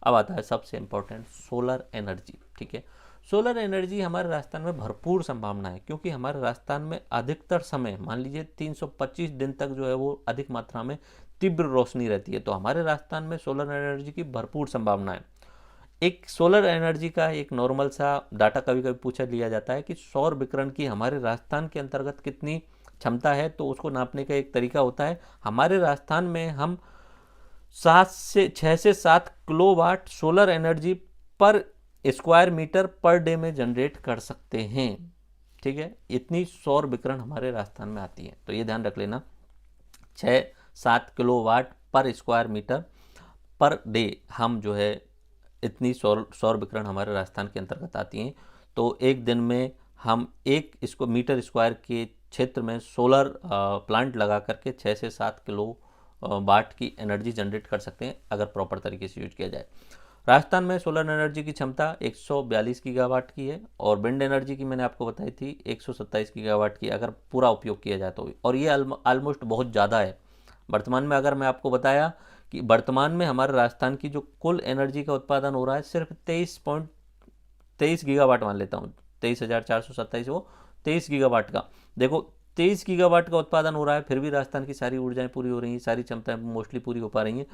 अब आता है सबसे इम्पोर्टेंट, सोलर एनर्जी। ठीक है, सोलर एनर्जी हमारे राजस्थान में भरपूर संभावना है, क्योंकि हमारे राजस्थान में अधिकतर समय, मान लीजिए 325 दिन तक जो है वो अधिक मात्रा में तीव्र रोशनी रहती है। तो हमारे राजस्थान में सोलर एनर्जी की भरपूर संभावना है। एक सोलर एनर्जी का एक नॉर्मल सा डाटा कभी कभी पूछा लिया जाता है कि सौर विकिरण की हमारे राजस्थान के अंतर्गत कितनी क्षमता है, तो उसको नापने का एक तरीका होता है। हमारे राजस्थान में हम 6 से 7 किलोवाट सोलर एनर्जी पर स्क्वायर मीटर पर डे में जनरेट कर सकते हैं। ठीक है, इतनी सौर विकिरण हमारे राजस्थान में आती है, तो ये ध्यान रख लेना, 6-7 किलोवाट पर स्क्वायर मीटर पर डे हम जो है इतनी सौर विकिरण हमारे राजस्थान के अंतर्गत आती हैं। तो एक दिन में हम एक इसको मीटर स्क्वायर के क्षेत्र में सोलर प्लांट लगा करके 6 से 7 किलो वाट की एनर्जी जनरेट कर सकते हैं, अगर प्रॉपर तरीके से यूज किया जाए। राजस्थान में सोलर एनर्जी की क्षमता 142 गीगावाट की है, और विंड एनर्जी की मैंने आपको बताई थी 127 गीगावाट की, अगर पूरा उपयोग किया जाए तो। और ये ऑलमोस्ट बहुत ज़्यादा है। वर्तमान में अगर मैं आपको बताया कि वर्तमान में हमारे राजस्थान की जो कुल एनर्जी का उत्पादन हो रहा है सिर्फ 23 गीगावाट मान लेता हूँ, 23,427, वो 23 गीगावाट का। देखो 23 गीगावाट का उत्पादन हो रहा है, फिर भी राजस्थान की सारी ऊर्जाएं पूरी हो रही हैं, सारी क्षमताएं मोस्टली पूरी हो पा रही हैं।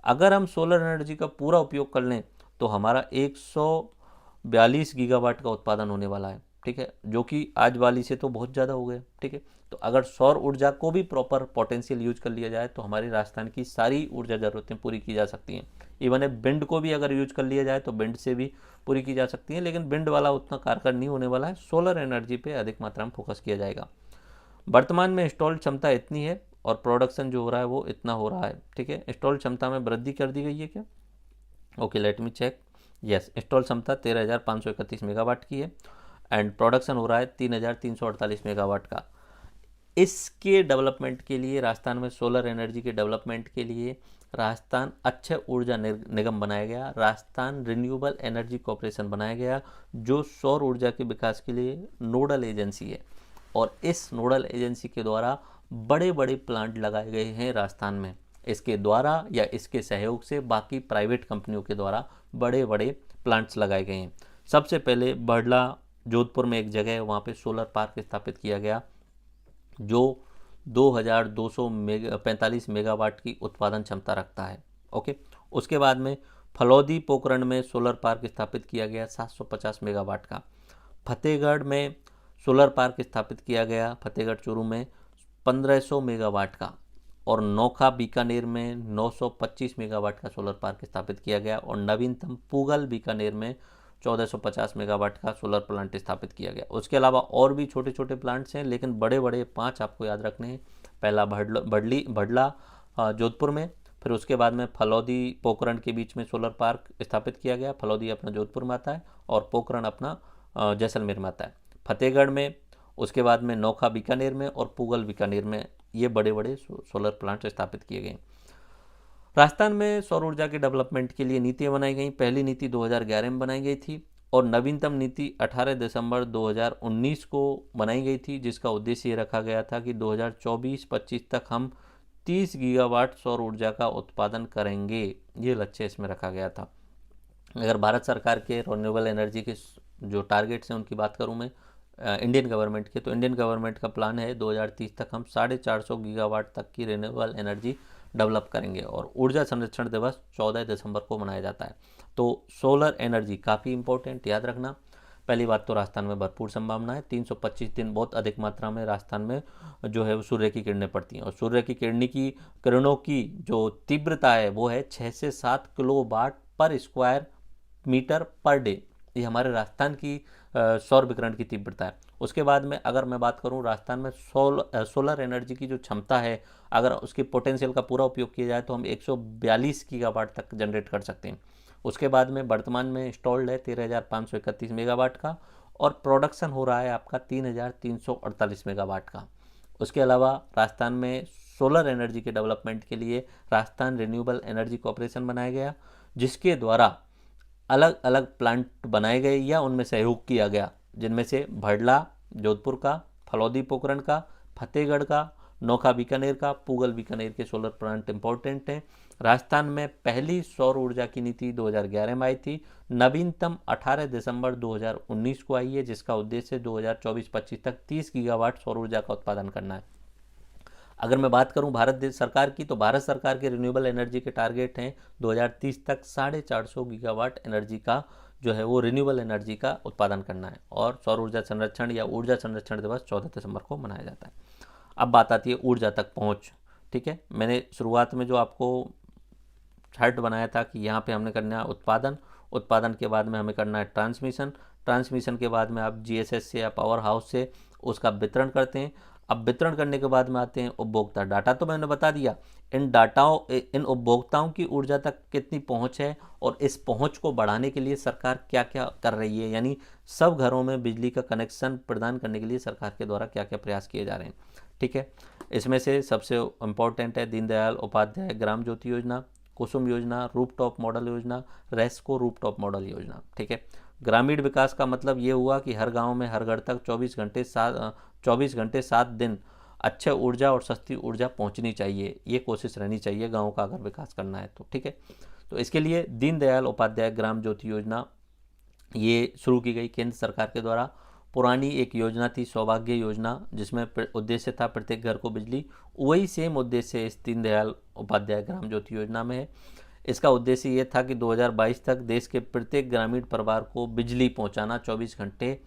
अगर हम सोलर एनर्जी का पूरा उपयोग कर लें तो हमारा 142 गीगावाट का उत्पादन होने वाला है। ठीक है, जो कि आज वाली से तो बहुत ज़्यादा हो गया। ठीक है, तो अगर सौर ऊर्जा को भी प्रॉपर पोटेंशियल यूज कर लिया जाए तो हमारी राजस्थान की सारी ऊर्जा ज़रूरतें पूरी की जा सकती हैं। इवन विंड को भी अगर यूज कर लिया जाए तो विंड से भी पूरी की जा सकती हैं, लेकिन विंड वाला उतना कारगर नहीं होने वाला है। सोलर एनर्जी पे अधिक मात्रा में फोकस किया जाएगा। वर्तमान में इंस्टॉल्ड क्षमता इतनी है, और प्रोडक्शन जो हो रहा है वो इतना हो रहा है। ठीक है, इंस्टॉल्ड क्षमता में वृद्धि कर दी गई है क्या? Okay, let me check. Yes, install क्षमता 13,531 मेगावाट की है, एंड प्रोडक्शन हो रहा है 3,348 मेगावाट का। इसके डेवलपमेंट के लिए, राजस्थान में सोलर एनर्जी के डेवलपमेंट के लिए राजस्थान अक्षय ऊर्जा निगम बनाया गया, राजस्थान रिन्यूएबल एनर्जी कॉर्पोरेशन बनाया गया, जो सौर ऊर्जा के विकास के लिए नोडल एजेंसी है। और इस नोडल एजेंसी के द्वारा बड़े बड़े प्लांट लगाए गए हैं राजस्थान में। इसके द्वारा या इसके सहयोग से बाकी प्राइवेट कंपनियों के द्वारा बड़े बड़े प्लांट्स लगाए गए हैं। सबसे पहले बड़ला जोधपुर में एक जगह है, वहाँ पे सोलर पार्क स्थापित किया गया, जो 2245 मेगावाट की उत्पादन क्षमता रखता है। ओके, उसके बाद में फलौदी पोखरण में सोलर पार्क स्थापित किया गया 750 मेगावाट का। फतेहगढ़ में सोलर पार्क स्थापित किया गया, फतेहगढ़ चूरू में 1500 मेगावाट का। और नोखा बीकानेर में 925 मेगावाट का सोलर पार्क स्थापित किया गया और नवीनतम पूगल बीकानेर में 1450 मेगावाट का सोलर प्लांट स्थापित किया गया। उसके अलावा और भी छोटे छोटे प्लांट्स हैं, लेकिन बड़े बड़े 5 आपको याद रखने हैं। पहला भडला जोधपुर में, फिर उसके बाद में फलौदी पोखरण के बीच में सोलर पार्क स्थापित किया गया। फलौदी अपना जोधपुर में आता है और पोखरण अपना जैसलमेर में आता है। फतेहगढ़ में, उसके बाद में नोखा बीकानेर में और पूगल बीकानेर में ये बड़े बड़े सोलर प्लांट स्थापित किए गए। राजस्थान में सौर ऊर्जा के डेवलपमेंट के लिए नीतियाँ बनाई गई। पहली नीति 2011 में बनाई गई थी और नवीनतम नीति 18 दिसंबर 2019 को बनाई गई थी, जिसका उद्देश्य ये रखा गया था कि 2024-25 तक हम 30 गीगावाट सौर ऊर्जा का उत्पादन करेंगे। ये लक्ष्य इसमें रखा गया था। अगर भारत सरकार के रिन्यूएबल एनर्जी के जो टारगेट्स हैं उनकी बात करूं मैं इंडियन गवर्नमेंट के, तो इंडियन गवर्नमेंट का प्लान है 2030 तक हम 450 गीगावाट तक की रिन्यूएबल एनर्जी डेवलप करेंगे और ऊर्जा संरक्षण दिवस 14 दिसंबर को मनाया जाता है। तो सोलर एनर्जी काफ़ी इंपॉर्टेंट, याद रखना। पहली बात तो राजस्थान में भरपूर संभावना है। 325 दिन बहुत अधिक मात्रा में राजस्थान में जो है वो सूर्य की किरणें पड़ती हैं और सूर्य की किरणों की जो तीव्रता है वो है 6 से 7 किलोवाट पर स्क्वायर मीटर पर डे। ये हमारे राजस्थान की सौर विकिरण की तीव्रता है। उसके बाद में अगर मैं बात करूं राजस्थान में सोलर एनर्जी की जो क्षमता है, अगर उसकी पोटेंशियल का पूरा उपयोग किया जाए तो हम 142 गीगावाट तक जनरेट कर सकते हैं। उसके बाद में वर्तमान में इंस्टॉल्ड है 13,531 मेगावाट का और प्रोडक्शन हो रहा है आपका 3,348 मेगावाट का। उसके अलावा राजस्थान में सोलर एनर्जी के डेवलपमेंट के लिए राजस्थान रिन्यूएबल एनर्जी कॉर्पोरेशन बनाया गया, जिसके द्वारा अलग अलग प्लांट बनाए गए या उनमें सहयोग किया गया, जिनमें से भडला जोधपुर का, फलौदी पोखरण का, फतेहगढ़ का, नोखा बीकानेर का, पूगल बीकानेर के सोलर प्लांट इंपॉर्टेंट हैं। राजस्थान में पहली सौर ऊर्जा की नीति 2011 में आई थी, नवीनतम 18 दिसंबर 2019 को आई है, जिसका उद्देश्य 2024-25 तक 30 गीगावाट सौर ऊर्जा का उत्पादन करना है। अगर मैं बात करूं भारत सरकार की, तो भारत सरकार के रिन्यूएबल एनर्जी के टारगेट हैं 2030 तक 450 गीगावाट एनर्जी का जो है वो रिन्यूएबल एनर्जी का उत्पादन करना है और सौर ऊर्जा संरक्षण या ऊर्जा संरक्षण दिवस 14 दिसंबर को मनाया जाता है। अब बात आती है ऊर्जा तक पहुंच। ठीक है, मैंने शुरुआत में जो आपको चार्ट बनाया था कि यहाँ पे हमने करना है उत्पादन के बाद में हमें करना है ट्रांसमिशन के बाद में आप GSS से या पावर हाउस से उसका वितरण करते हैं। अब वितरण करने के बाद में आते हैं उपभोक्ता। डाटा तो मैंने बता दिया, इन उपभोक्ताओं की ऊर्जा तक कितनी पहुंच है और इस पहुंच को बढ़ाने के लिए सरकार क्या क्या कर रही है, यानी सब घरों में बिजली का कनेक्शन प्रदान करने के लिए सरकार के द्वारा क्या क्या प्रयास किए जा रहे हैं। ठीक है, इसमें से सबसे इम्पोर्टेंट है दीनदयाल उपाध्याय ग्राम ज्योति योजना, कुसुम योजना, रूफटॉप मॉडल योजना, रेस्को रूफटॉप मॉडल योजना। ठीक है, ग्रामीण विकास का मतलब ये हुआ कि हर गांव में हर घर तक 24 घंटे 7 दिन अच्छे ऊर्जा और सस्ती ऊर्जा पहुंचनी चाहिए। ये कोशिश रहनी चाहिए गांव का अगर विकास करना है तो। ठीक है, तो इसके लिए दीनदयाल उपाध्याय ग्राम ज्योति योजना ये शुरू की गई केंद्र सरकार के द्वारा। पुरानी एक योजना थी सौभाग्य योजना, जिसमें उद्देश्य था प्रत्येक घर को बिजली, वही सेम उद्देश्य इस दीनदयाल उपाध्याय ग्राम ज्योति योजना में है। इसका उद्देश्य ये था कि 2022 तक देश के प्रत्येक ग्रामीण परिवार को बिजली पहुंचाना 24 घंटे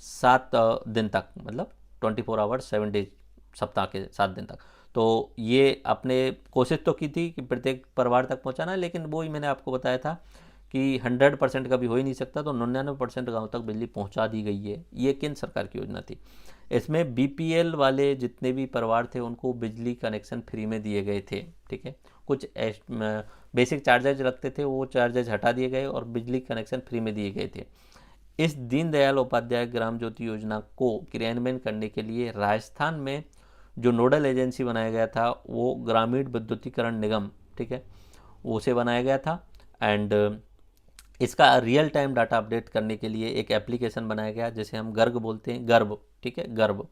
7 दिन तक, मतलब 24 आवर्स 7 डेज, सप्ताह के 7 दिन तक। तो ये आपने कोशिश तो की थी कि प्रत्येक परिवार तक पहुंचाना है, लेकिन वो ही मैंने आपको बताया था कि 100% कभी हो ही नहीं सकता, तो 99% गाँव तक बिजली पहुंचा दी गई है। ये केंद्र सरकार की योजना थी। इसमें BPL वाले जितने भी परिवार थे उनको बिजली कनेक्शन फ्री में दिए गए थे। ठीक है, कुछ बेसिक चार्जेज लगते थे, वो चार्जेज हटा दिए गए और बिजली कनेक्शन फ्री में दिए गए थे। इस दीनदयाल उपाध्याय ग्राम ज्योति योजना को क्रियान्वयन करने के लिए राजस्थान में जो नोडल एजेंसी बनाया गया था वो ग्रामीण विद्युतीकरण निगम, ठीक है, उसे बनाया गया था। एंड इसका रियल टाइम डाटा अपडेट करने के लिए एक एप्लीकेशन बनाया गया जिसे हम गर्ग बोलते हैं, गर्भ। ठीक है, गर्भ।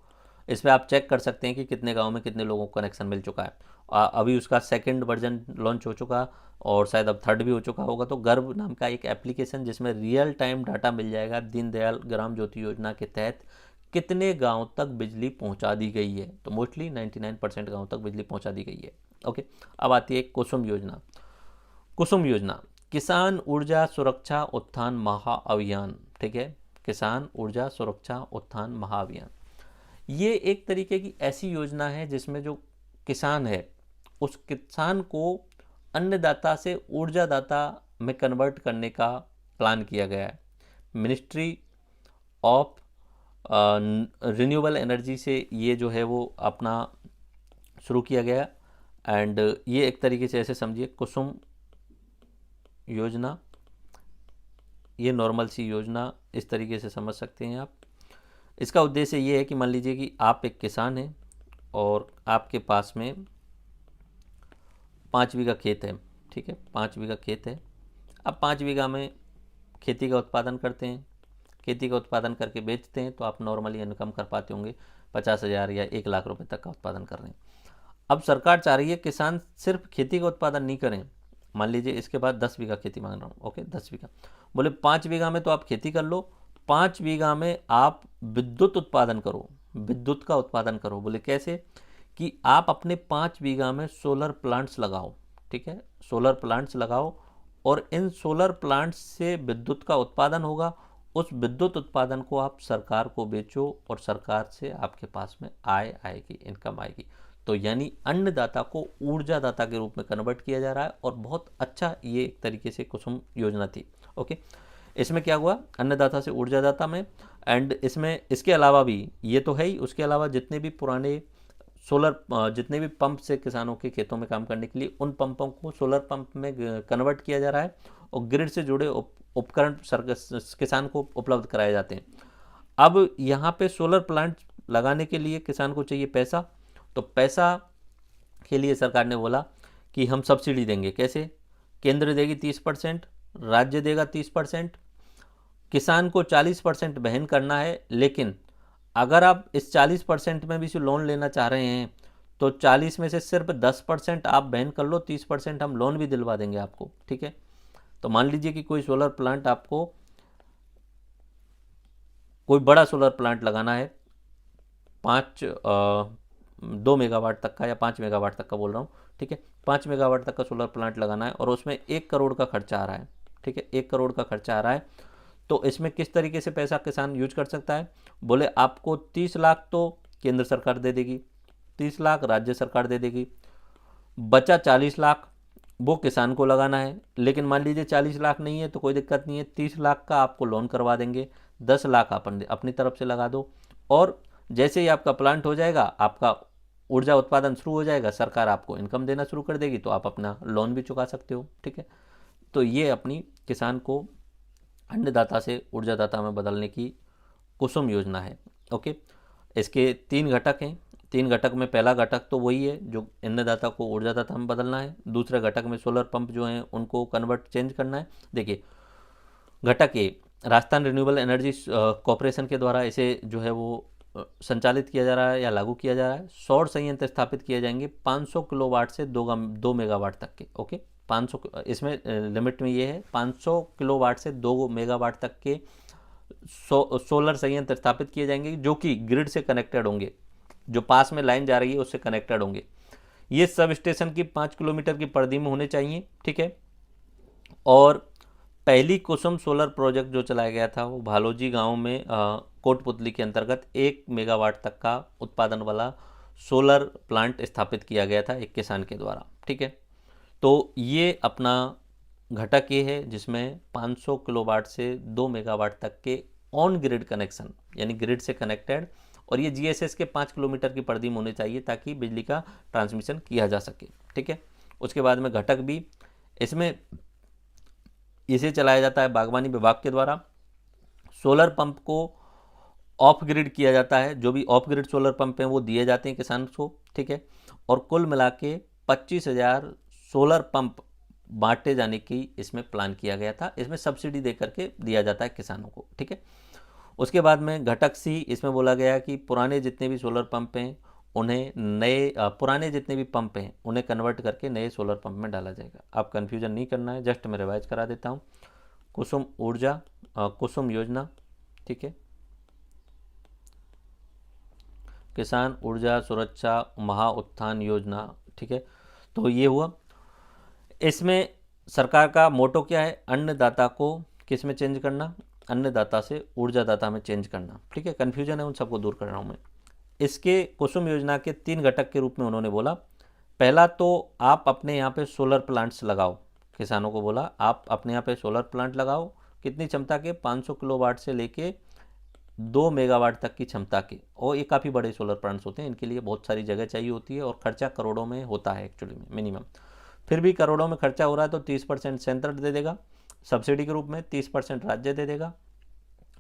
इस पर आप चेक कर सकते हैं कि कितने गांव में कितने लोगों को कनेक्शन मिल चुका है। अभी उसका सेकंड वर्जन लॉन्च हो चुका और शायद अब थर्ड भी हो चुका होगा। तो गर्भ नाम का एक एप्लीकेशन जिसमें रियल टाइम डाटा मिल जाएगा दीनदयाल ग्राम ज्योति योजना के तहत कितने गांव तक बिजली पहुंचा दी गई है। तो मोस्टली 99% गाँव तक बिजली पहुंचा दी गई है। ओके, अब आती है कुसुम योजना। कुसुम योजना किसान ऊर्जा सुरक्षा उत्थान महाअभियान। ठीक है, किसान ऊर्जा सुरक्षा उत्थान महाअभियान। ये एक तरीके की ऐसी योजना है जिसमें जो किसान है उस किसान को अन्नदाता से ऊर्जादाता में कन्वर्ट करने का प्लान किया गया है। मिनिस्ट्री ऑफ रिन्यूएबल एनर्जी से ये जो है वो अपना शुरू किया गया। एंड ये एक तरीके से ऐसे समझिए कुसुम योजना, ये नॉर्मल सी योजना इस तरीके से समझ सकते हैं आप। इसका उद्देश्य ये है कि मान लीजिए कि आप एक किसान हैं और आपके पास में 5 बीघा खेत है, ठीक है, 5 बीघा खेत है। अब 5 बीघा में खेती का उत्पादन करते हैं, खेती का उत्पादन करके बेचते हैं, तो आप नॉर्मली इनकम कर पाते होंगे 50,000 या 1 लाख रुपए तक का उत्पादन कर रहे हैं। अब सरकार चाह रही है किसान सिर्फ खेती का उत्पादन नहीं करें। मान लीजिए इसके बाद 10 बीघा खेती मांग रहा हूँ, ओके 10 बीघा, बोले 5 बीघा में तो आप खेती कर लो, 5 बीघा में आप विद्युत उत्पादन करो, विद्युत का उत्पादन करो। बोले कैसे? कि आप अपने 5 बीघा में सोलर प्लांट्स लगाओ, ठीक है, सोलर प्लांट्स लगाओ और इन सोलर प्लांट्स से विद्युत का उत्पादन होगा। उस विद्युत उत्पादन को आप सरकार को बेचो और सरकार से आपके पास में आय आएगी, इनकम आएगी। तो यानी अन्नदाता को ऊर्जादाता के रूप में कन्वर्ट किया जा रहा है और बहुत अच्छा ये एक तरीके से कुसुम योजना थी। ओके, इसमें क्या हुआ, अन्नदाता से ऊर्जादाता में, एंड इसमें इसके अलावा भी ये तो है ही, उसके अलावा जितने भी पुराने सोलर जितने भी पंप से किसानों के खेतों में काम करने के लिए, उन पंपों को सोलर पंप में कन्वर्ट किया जा रहा है और ग्रिड से जुड़े उपकरण किसान को उपलब्ध कराए जाते हैं। अब यहाँ पे सोलर प्लांट लगाने के लिए किसान को चाहिए पैसा, तो पैसा के लिए सरकार ने बोला कि हम सब्सिडी देंगे। कैसे? केंद्र देगी 30%, राज्य देगा 30%, किसान को 40% वहन करना है। लेकिन अगर आप इस 40% में भी से लोन लेना चाह रहे हैं तो 40 में से सिर्फ 10% आप वहन कर लो, 30% हम लोन भी दिलवा देंगे आपको, ठीक है। तो मान लीजिए कि कोई सोलर प्लांट आपको, कोई बड़ा सोलर प्लांट लगाना है 2 मेगावाट तक का या 5 मेगावाट तक का बोल रहा हूँ, ठीक है, 5 मेगावाट तक का सोलर प्लांट लगाना है और उसमें 1 करोड़ का खर्चा आ रहा है, ठीक है, 1 करोड़ का खर्चा आ रहा है। तो इसमें किस तरीके से पैसा किसान यूज कर सकता है? बोले आपको 30 लाख तो केंद्र सरकार दे देगी, 30 लाख राज्य सरकार दे देगी, बचा 40 लाख वो किसान को लगाना है। लेकिन मान लीजिए 40 लाख नहीं है तो कोई दिक्कत नहीं है, 30 लाख का आपको लोन करवा देंगे, 10 लाख अपनी तरफ से लगा दो और जैसे ही आपका प्लांट हो जाएगा, आपका ऊर्जा उत्पादन शुरू हो जाएगा, सरकार आपको इनकम देना शुरू कर देगी, तो आप अपना लोन भी चुका सकते हो, ठीक है। तो ये अपनी किसान को अन्नदाता से ऊर्जादाता में बदलने की कुसुम योजना है। ओके, इसके 3 घटक हैं। 3 घटक में पहला घटक तो वही है जो अन्नदाता को ऊर्जादाता में बदलना है। दूसरे घटक में सोलर पंप जो हैं उनको चेंज करना है। देखिए, घटक ए, राजस्थान रिन्यूएबल एनर्जी कॉरपोरेशन के द्वारा इसे जो है वो संचालित किया जा रहा है या लागू किया जा रहा है। सौर संयंत्र स्थापित किए जाएंगे 500 किलोवाट से 2 मेगावाट तक के। ओके, 500, इसमें लिमिट में ये है 500 किलोवाट से 2 मेगावाट तक के सोलर संयंत्र स्थापित किए जाएंगे जो कि ग्रिड से कनेक्टेड होंगे, जो पास में लाइन जा रही है उससे कनेक्टेड होंगे। ये सब स्टेशन की 5 किलोमीटर की परिधि में होने चाहिए, ठीक है। और पहली कुसुम सोलर प्रोजेक्ट जो चलाया गया था वो भालोजी गांव में कोटपुतली के अंतर्गत 1 मेगावाट तक का उत्पादन वाला सोलर प्लांट स्थापित किया गया था एक किसान के द्वारा, ठीक है। तो ये अपना घटक ये है जिसमें 500 किलोवाट से 2 मेगावाट तक के ऑन ग्रिड कनेक्शन, यानी ग्रिड से कनेक्टेड, और ये जीएसएस के 5 किलोमीटर की परिधि में होने चाहिए ताकि बिजली का ट्रांसमिशन किया जा सके, ठीक है। उसके बाद में घटक भी, इसमें इसे चलाया जाता है बागवानी विभाग के द्वारा। सोलर पंप को ऑफ ग्रिड किया जाता है, जो भी ऑफ ग्रिड सोलर पंप हैं वो दिए जाते हैं किसान को, ठीक है। और कुल मिला के 25,000 सोलर पंप बांटे जाने की इसमें प्लान किया गया था। इसमें सब्सिडी दे करके दिया जाता है किसानों को, ठीक है। उसके बाद में घटक सी, इसमें बोला गया कि पुराने जितने भी सोलर पंप हैं उन्हें पुराने जितने भी पंप हैं उन्हें कन्वर्ट करके नए सोलर पंप में डाला जाएगा। आप कन्फ्यूजन नहीं करना है, जस्ट मैं रिवाइज करा देता हूँ। कुसुम ऊर्जा, कुसुम योजना, ठीक है, किसान ऊर्जा सुरक्षा महा उत्थान योजना, ठीक है। तो ये हुआ। इसमें सरकार का मोटो क्या है? अन्नदाता को किस में चेंज करना? अन्नदाता से ऊर्जादाता में चेंज करना, ठीक है। कन्फ्यूजन है उन सबको दूर कर रहा हूँ मैं। इसके कुसुम योजना के 3 घटक के रूप में उन्होंने बोला। पहला तो आप अपने यहाँ पे सोलर प्लांट्स लगाओ। किसानों को बोला आप अपने यहाँ पे सोलर प्लांट लगाओ, कितनी क्षमता के, 500 किलोवाट से लेके 2 मेगावाट तक की क्षमता के। और ये काफ़ी बड़े सोलर प्लांट्स होते हैं, इनके लिए बहुत सारी जगह चाहिए होती है और खर्चा करोड़ों में होता है एक्चुअली में मिनिमम। फिर भी करोड़ों में खर्चा हो रहा है तो 30% सेंटर दे देगा सब्सिडी के रूप में, 30% राज्य दे देगा,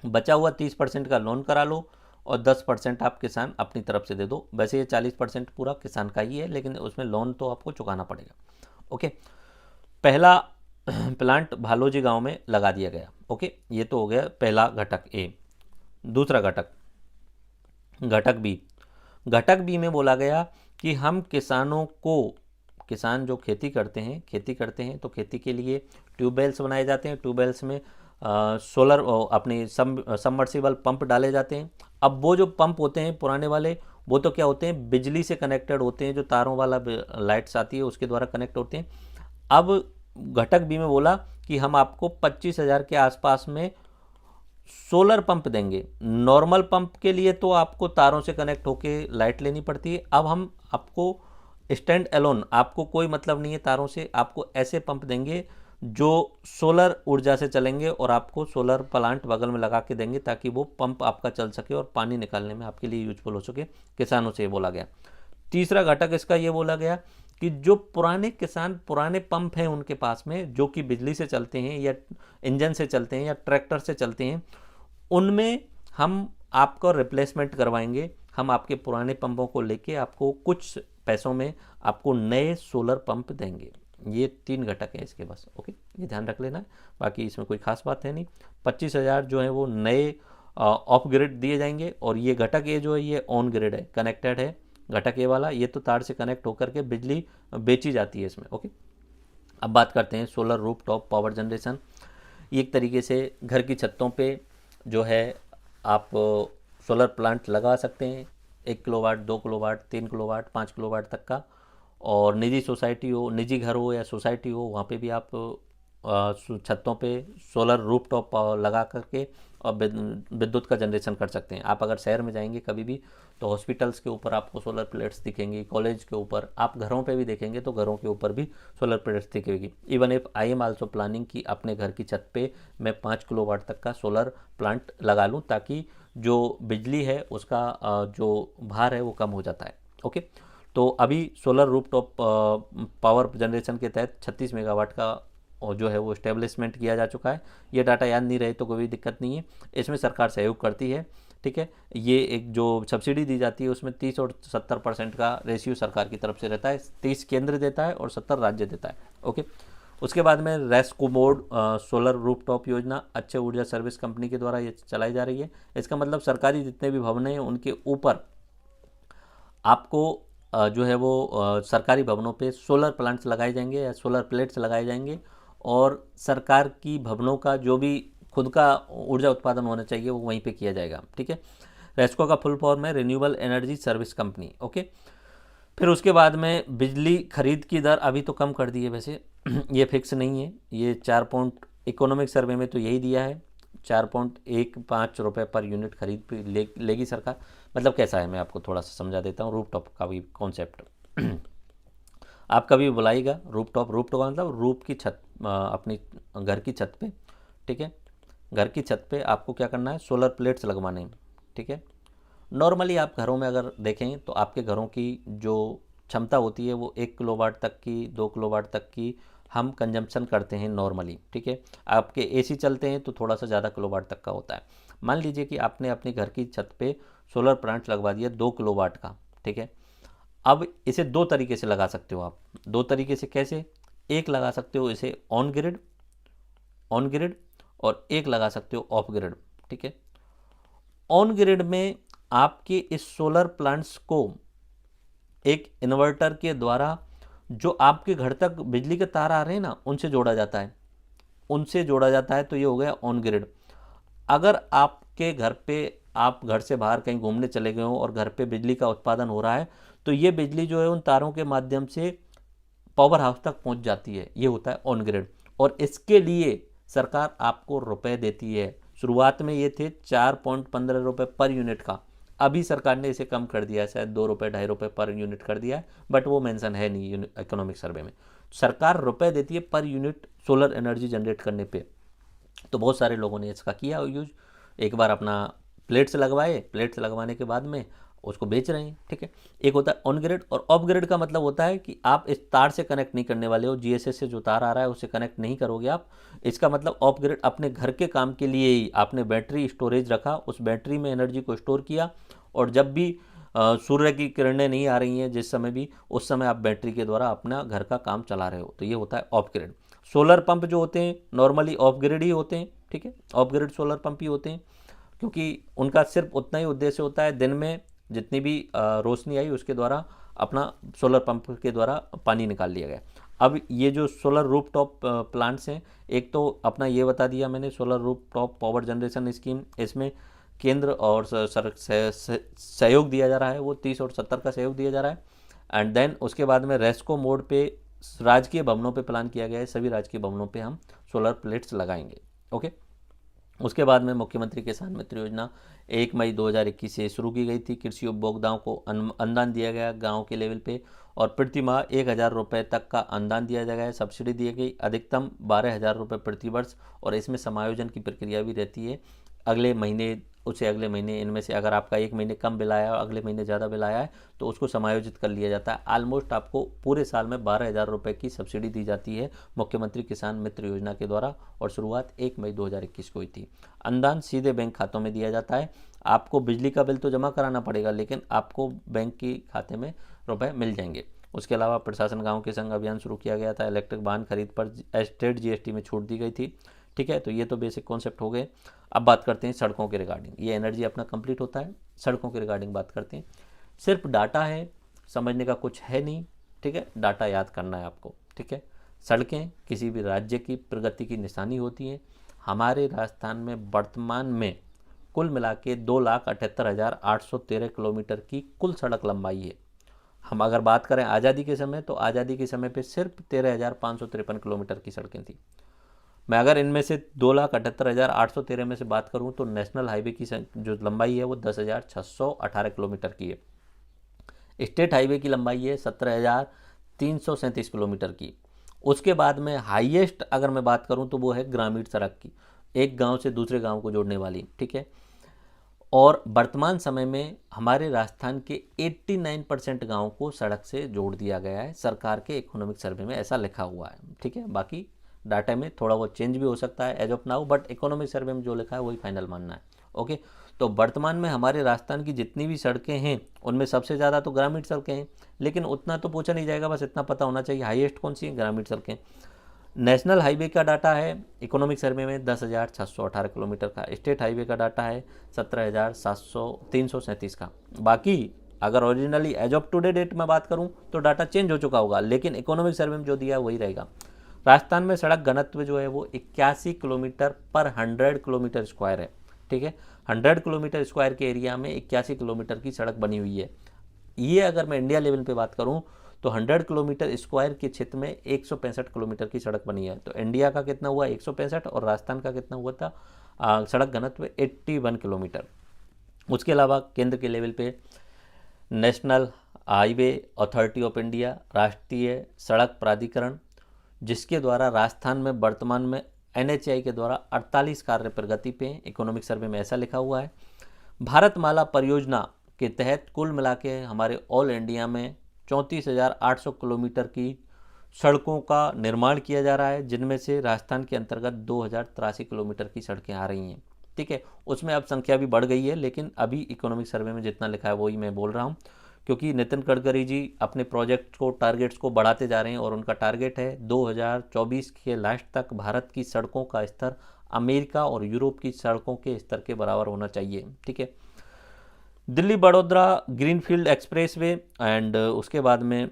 बचा हुआ 30% का लोन करा लो और 10% आप किसान अपनी तरफ से दे दो। वैसे ये 40% पूरा किसान का ही है, लेकिन उसमें लोन तो आपको चुकाना पड़ेगा। ओके, पहला प्लांट भालोजी गांव में लगा दिया गया। ओके, ये तो हो गया पहला घटक ए। दूसरा घटक, घटक बी। घटक बी में बोला गया कि हम किसानों को, किसान जो खेती करते हैं तो खेती के लिए ट्यूबवेल्स बनाए जाते हैं, ट्यूबवेल्स में सोलर अपने सबमर्सिबल पंप डाले जाते हैं। अब वो जो पंप होते हैं पुराने वाले, वो तो क्या होते हैं, बिजली से कनेक्टेड होते हैं, जो तारों वाला लाइट्स आती है उसके द्वारा कनेक्ट होते हैं। अब घटक बी में बोला कि हम आपको 25,000 के आसपास में सोलर पंप देंगे। नॉर्मल पंप के लिए तो आपको तारों से कनेक्ट होके लाइट लेनी पड़ती है, अब हम आपको स्टैंड एलोन, आपको कोई मतलब नहीं है तारों से, आपको ऐसे पंप देंगे जो सोलर ऊर्जा से चलेंगे और आपको सोलर प्लांट बगल में लगा के देंगे ताकि वो पंप आपका चल सके और पानी निकालने में आपके लिए यूजफुल हो सके। किसानों से ये बोला गया। तीसरा घटक इसका ये बोला गया कि जो पुराने किसान, पुराने पंप हैं उनके पास में जो कि बिजली से चलते हैं या इंजन से चलते हैं या ट्रैक्टर से चलते हैं, उनमें हम आपको रिप्लेसमेंट करवाएंगे। हम आपके पुराने पंपों को लेके आपको कुछ पैसों में आपको नए सोलर पंप देंगे। ये 3 घटक है इसके बस। ओके, ये ध्यान रख लेना है, बाकी इसमें कोई खास बात है नहीं। 25,000 जो है वो नए ऑफ ग्रिड दिए जाएंगे और ये घटक ए जो है ये ऑन ग्रिड है, कनेक्टेड है। घटक ए वाला ये तो तार से कनेक्ट होकर के बिजली बेची जाती है इसमें। ओके, अब बात करते हैं solar roof top power generation. ये एक तरीके से घर की छतों पे जो है आप सोलर प्लांट लगा सकते हैं, 1 किलोवाट, 2 किलोवाट, 3 किलोवाट, 5 किलोवाट तक का। और निजी सोसाइटी हो, निजी घर हो या सोसाइटी हो, वहाँ पे भी आप छतों पे सोलर रूफ टॉप लगा करके और विद्युत का जनरेशन कर सकते हैं। आप अगर शहर में जाएंगे कभी भी तो हॉस्पिटल्स के ऊपर आपको सोलर प्लेट्स दिखेंगी, कॉलेज के ऊपर, आप घरों पे भी देखेंगे तो घरों के ऊपर भी सोलर प्लेट्स दिखेगी। Even if I am also planning कि अपने घर की छत पे मैं 5 किलोवाट तक का सोलर प्लांट लगा लूँ ताकि जो बिजली है उसका जो भार है वो कम हो जाता है। ओके, तो अभी solar roof top power generation के तहत 36 मेगावाट का और जो है वो इस्टेब्लिशमेंट किया जा चुका है। ये डाटा याद नहीं रहे तो कोई दिक्कत नहीं है, इसमें सरकार सहयोग करती है। ठीक है, ये एक जो सब्सिडी दी जाती है उसमें 30 और 70% का रेशियो सरकार की तरफ से रहता है। 30 केंद्र देता है और 70 राज्य देता है। ओके, उसके बाद में रेस्कोमोड सोलर रूफटॉप योजना अच्छे ऊर्जा सर्विस कंपनी के द्वारा ये चलाई जा रही है। इसका मतलब सरकारी जितने भी भवन हैं उनके ऊपर आपको जो है वो सरकारी भवनों पे सोलर प्लांट्स लगाए जाएंगे या सोलर प्लेट्स लगाए जाएंगे और सरकार की भवनों का जो भी खुद का ऊर्जा उत्पादन होना चाहिए वो वहीं पे किया जाएगा। ठीक है, रेस्को का फुल फॉर्म है renewable energy service company. Okay, फिर उसके बाद में बिजली खरीद की दर अभी तो कम कर दी है वैसे ये फिक्स नहीं है, ये 4 इकोनॉमिक सर्वे में तो यही दिया है 4.15 रुपये पर यूनिट खरीद पे लेगी सरकार। मतलब कैसा है मैं आपको थोड़ा सा समझा देता हूँ रूफ टॉप का भी कॉन्सेप्ट आप कभी बुलाइएगा रूफ टॉप का मतलब रूफ की छत, अपनी घर की छत पे। ठीक है, घर की छत पे आपको क्या करना है, सोलर प्लेट्स लगवाने हैं। ठीक है, नॉर्मली आप घरों में अगर देखें तो आपके घरों की जो क्षमता होती है वो 1 किलोवाट तक की, 2 किलोवाट तक की हम कंजम्पशन करते हैं नॉर्मली। ठीक है, आपके एसी चलते हैं तो थोड़ा सा ज़्यादा किलोवाट तक का होता है। मान लीजिए कि आपने अपने घर की छत पे सोलर प्लांट लगवा दिया 2 किलोवाट का। ठीक है, अब इसे 2 तरीके से लगा सकते हो आप। 2 तरीके से कैसे, एक लगा सकते हो इसे ऑन ग्रिड और एक लगा सकते हो ऑफ ग्रिड। ठीक है, ऑन ग्रिड में आपके इस सोलर प्लांट्स को एक इन्वर्टर के द्वारा जो आपके घर तक बिजली के तार आ रहे हैं ना उनसे जोड़ा जाता है, तो ये हो गया ऑन ग्रिड। अगर आपके घर पे आप घर से बाहर कहीं घूमने चले गए हो और घर पे बिजली का उत्पादन हो रहा है तो ये बिजली जो है उन तारों के माध्यम से पावर हाउस तक पहुंच जाती है, ये होता है ऑन ग्रिड। और इसके लिए सरकार आपको रुपए देती है। शुरुआत में ये थे 4.15 रुपये पर यूनिट का, अभी सरकार ने इसे कम कर दिया है, शायद 2 रुपये 2.5 रुपये पर यूनिट कर दिया है, बट वो मेंशन है नहीं इकोनॉमिक सर्वे में। सरकार रुपए देती है per unit solar energy generate करने पे। तो बहुत सारे लोगों ने इसका किया यूज, एक बार अपना प्लेट्स लगवाए, प्लेट्स लगवाने के बाद में उसको बेच रहे हैं। ठीक है, एक होता है ऑन ग्रिड, और ऑफ ग्रिड का मतलब होता है कि आप इस तार से कनेक्ट नहीं करने वाले हो, जीएसएस से जो तार आ रहा है उससे कनेक्ट नहीं करोगे आप। इसका मतलब ऑफ ग्रिड अपने घर के काम के लिए ही आपने बैटरी स्टोरेज रखा, उस बैटरी में एनर्जी को स्टोर किया, और जब भी सूर्य की किरणें नहीं आ रही हैं जिस समय भी, उस समय आप बैटरी के द्वारा अपना घर का काम चला रहे हो, तो ये होता है ऑफ ग्रिड। सोलर पंप जो होते हैं नॉर्मली ऑफ ग्रिड ही होते हैं। ठीक है, ऑफ ग्रिड सोलर पंप ही होते हैं, क्योंकि उनका सिर्फ उतना ही उद्देश्य होता है, दिन में जितनी भी रोशनी आई उसके द्वारा अपना सोलर पंप के द्वारा पानी निकाल लिया गया। अब ये जो सोलर रूफ टॉप प्लांट्स हैं, एक तो अपना ये बता दिया मैंने solar roof top power generation scheme, इसमें केंद्र और सहयोग दिया जा रहा है, वो 30 और 70 का सहयोग दिया जा रहा है। एंड देन उसके बाद में रेस्को मोड पे राजकीय भवनों पे प्लान किया गया है, सभी राजकीय भवनों पे हम सोलर प्लेट्स लगाएंगे। ओके, उसके बाद में मुख्यमंत्री किसान मित्र योजना 1 मई 2021 से शुरू की गई थी। कृषि उपभोक्ताओं को अनुदान दिया गया गांव के लेवल पे, और प्रति माह 1000 रुपये तक का अनुदान दिया जाएगा है, सब्सिडी दी गई, अधिकतम 12,000 रुपये प्रति वर्ष, और इसमें समायोजन की प्रक्रिया भी रहती है। अगले महीने उसे अगले महीने इनमें से अगर आपका एक महीने कम बिल आया और अगले महीने ज़्यादा बिल आया है तो उसको समायोजित कर लिया जाता है। ऑलमोस्ट आपको पूरे साल में 12,000 रुपये की सब्सिडी दी जाती है मुख्यमंत्री किसान मित्र योजना के द्वारा, और शुरुआत 1 मई 2021 को हुई थी। अनुदान सीधे बैंक खातों में दिया जाता है। आपको बिजली का बिल तो जमा कराना पड़ेगा, लेकिन आपको बैंक के खाते में रुपए मिल जाएंगे। उसके अलावा प्रशासन गाँव के संग अभियान शुरू किया गया था। इलेक्ट्रिक वाहन खरीद पर स्टेट जीएसटी में छूट दी गई थी। ठीक है, तो ये तो बेसिक कॉन्सेप्ट हो गए। अब बात करते हैं सड़कों के रिगार्डिंग। ये एनर्जी अपना कंप्लीट होता है, सड़कों के रिगार्डिंग बात करते हैं। सिर्फ डाटा है, समझने का कुछ है नहीं। ठीक है, डाटा याद करना है आपको। ठीक है, सड़कें किसी भी राज्य की प्रगति की निशानी होती हैं। हमारे राजस्थान में वर्तमान में कुल मिला के 2,78,813 किलोमीटर की कुल सड़क लंबाई है। हम अगर बात करें आज़ादी के समय, तो आज़ादी के समय पे सिर्फ 13,553 किलोमीटर की सड़कें थी। मैं अगर इनमें से 2,78,813 में से बात करूं तो नेशनल हाईवे की जो लंबाई है वो 10,618 किलोमीटर की है। स्टेट हाईवे की लंबाई है 17,337 किलोमीटर की। उसके बाद में हाईएस्ट अगर मैं बात करूं तो वो है ग्रामीण सड़क की, एक गांव से दूसरे गांव को जोड़ने वाली। ठीक है, और वर्तमान समय में हमारे राजस्थान के 89% गाँव को सड़क से जोड़ दिया गया है, सरकार के इकोनॉमिक सर्वे में ऐसा लिखा हुआ है। ठीक है, बाकी डाटा में थोड़ा बहुत चेंज भी हो सकता है as of now, but economic survey में जो लिखा है वही फाइनल मानना है। ओके, तो वर्तमान में हमारे राजस्थान की जितनी भी सड़कें हैं उनमें सबसे ज़्यादा तो ग्रामीण सड़कें हैं, लेकिन उतना तो पूछा नहीं जाएगा, बस इतना पता होना चाहिए हाईएस्ट कौन सी है, ग्रामीण सड़कें। नेशनल हाईवे का डाटा है इकोनॉमिक सर्वे में 10,618 किलोमीटर का। स्टेट हाईवे का डाटा है 17,337 का। बाकी अगर originally as of today date में बात करूं तो डाटा चेंज हो चुका होगा, लेकिन इकोनॉमिक सर्वे में जो दिया है वही रहेगा। राजस्थान में सड़क घनत्व जो है वो 81 किलोमीटर पर 100 किलोमीटर स्क्वायर है। ठीक है, 100 किलोमीटर स्क्वायर के एरिया में 81 किलोमीटर की सड़क बनी हुई है। ये अगर मैं इंडिया लेवल पे बात करूं तो 100 किलोमीटर स्क्वायर के क्षेत्र में 165 किलोमीटर की सड़क बनी है। तो इंडिया का कितना हुआ 165, और राजस्थान का कितना हुआ था सड़क घनत्व 81 किलोमीटर। उसके अलावा केंद्र के लेवल पे national highway authority of India, राष्ट्रीय सड़क प्राधिकरण, जिसके द्वारा राजस्थान में वर्तमान में NHAI के द्वारा 48 कार्य प्रगति पे इकोनॉमिक सर्वे में ऐसा लिखा हुआ है। भारतमाला परियोजना के तहत कुल मिला के हमारे ऑल इंडिया में 34,800 किलोमीटर की सड़कों का निर्माण किया जा रहा है, जिनमें से राजस्थान के अंतर्गत 2,083 किलोमीटर की सड़कें आ रही हैं। ठीक है, उसमें अब संख्या भी बढ़ गई है, लेकिन अभी इकोनॉमिक सर्वे में जितना लिखा है वही मैं बोल रहा हूँ, क्योंकि नितिन गडकरी जी अपने प्रोजेक्ट को टारगेट्स को बढ़ाते जा रहे हैं, और उनका टारगेट है 2024 के लास्ट तक भारत की सड़कों का स्तर अमेरिका और यूरोप की सड़कों के स्तर के बराबर होना चाहिए। ठीक है, Delhi Baroda greenfield expressway and उसके बाद में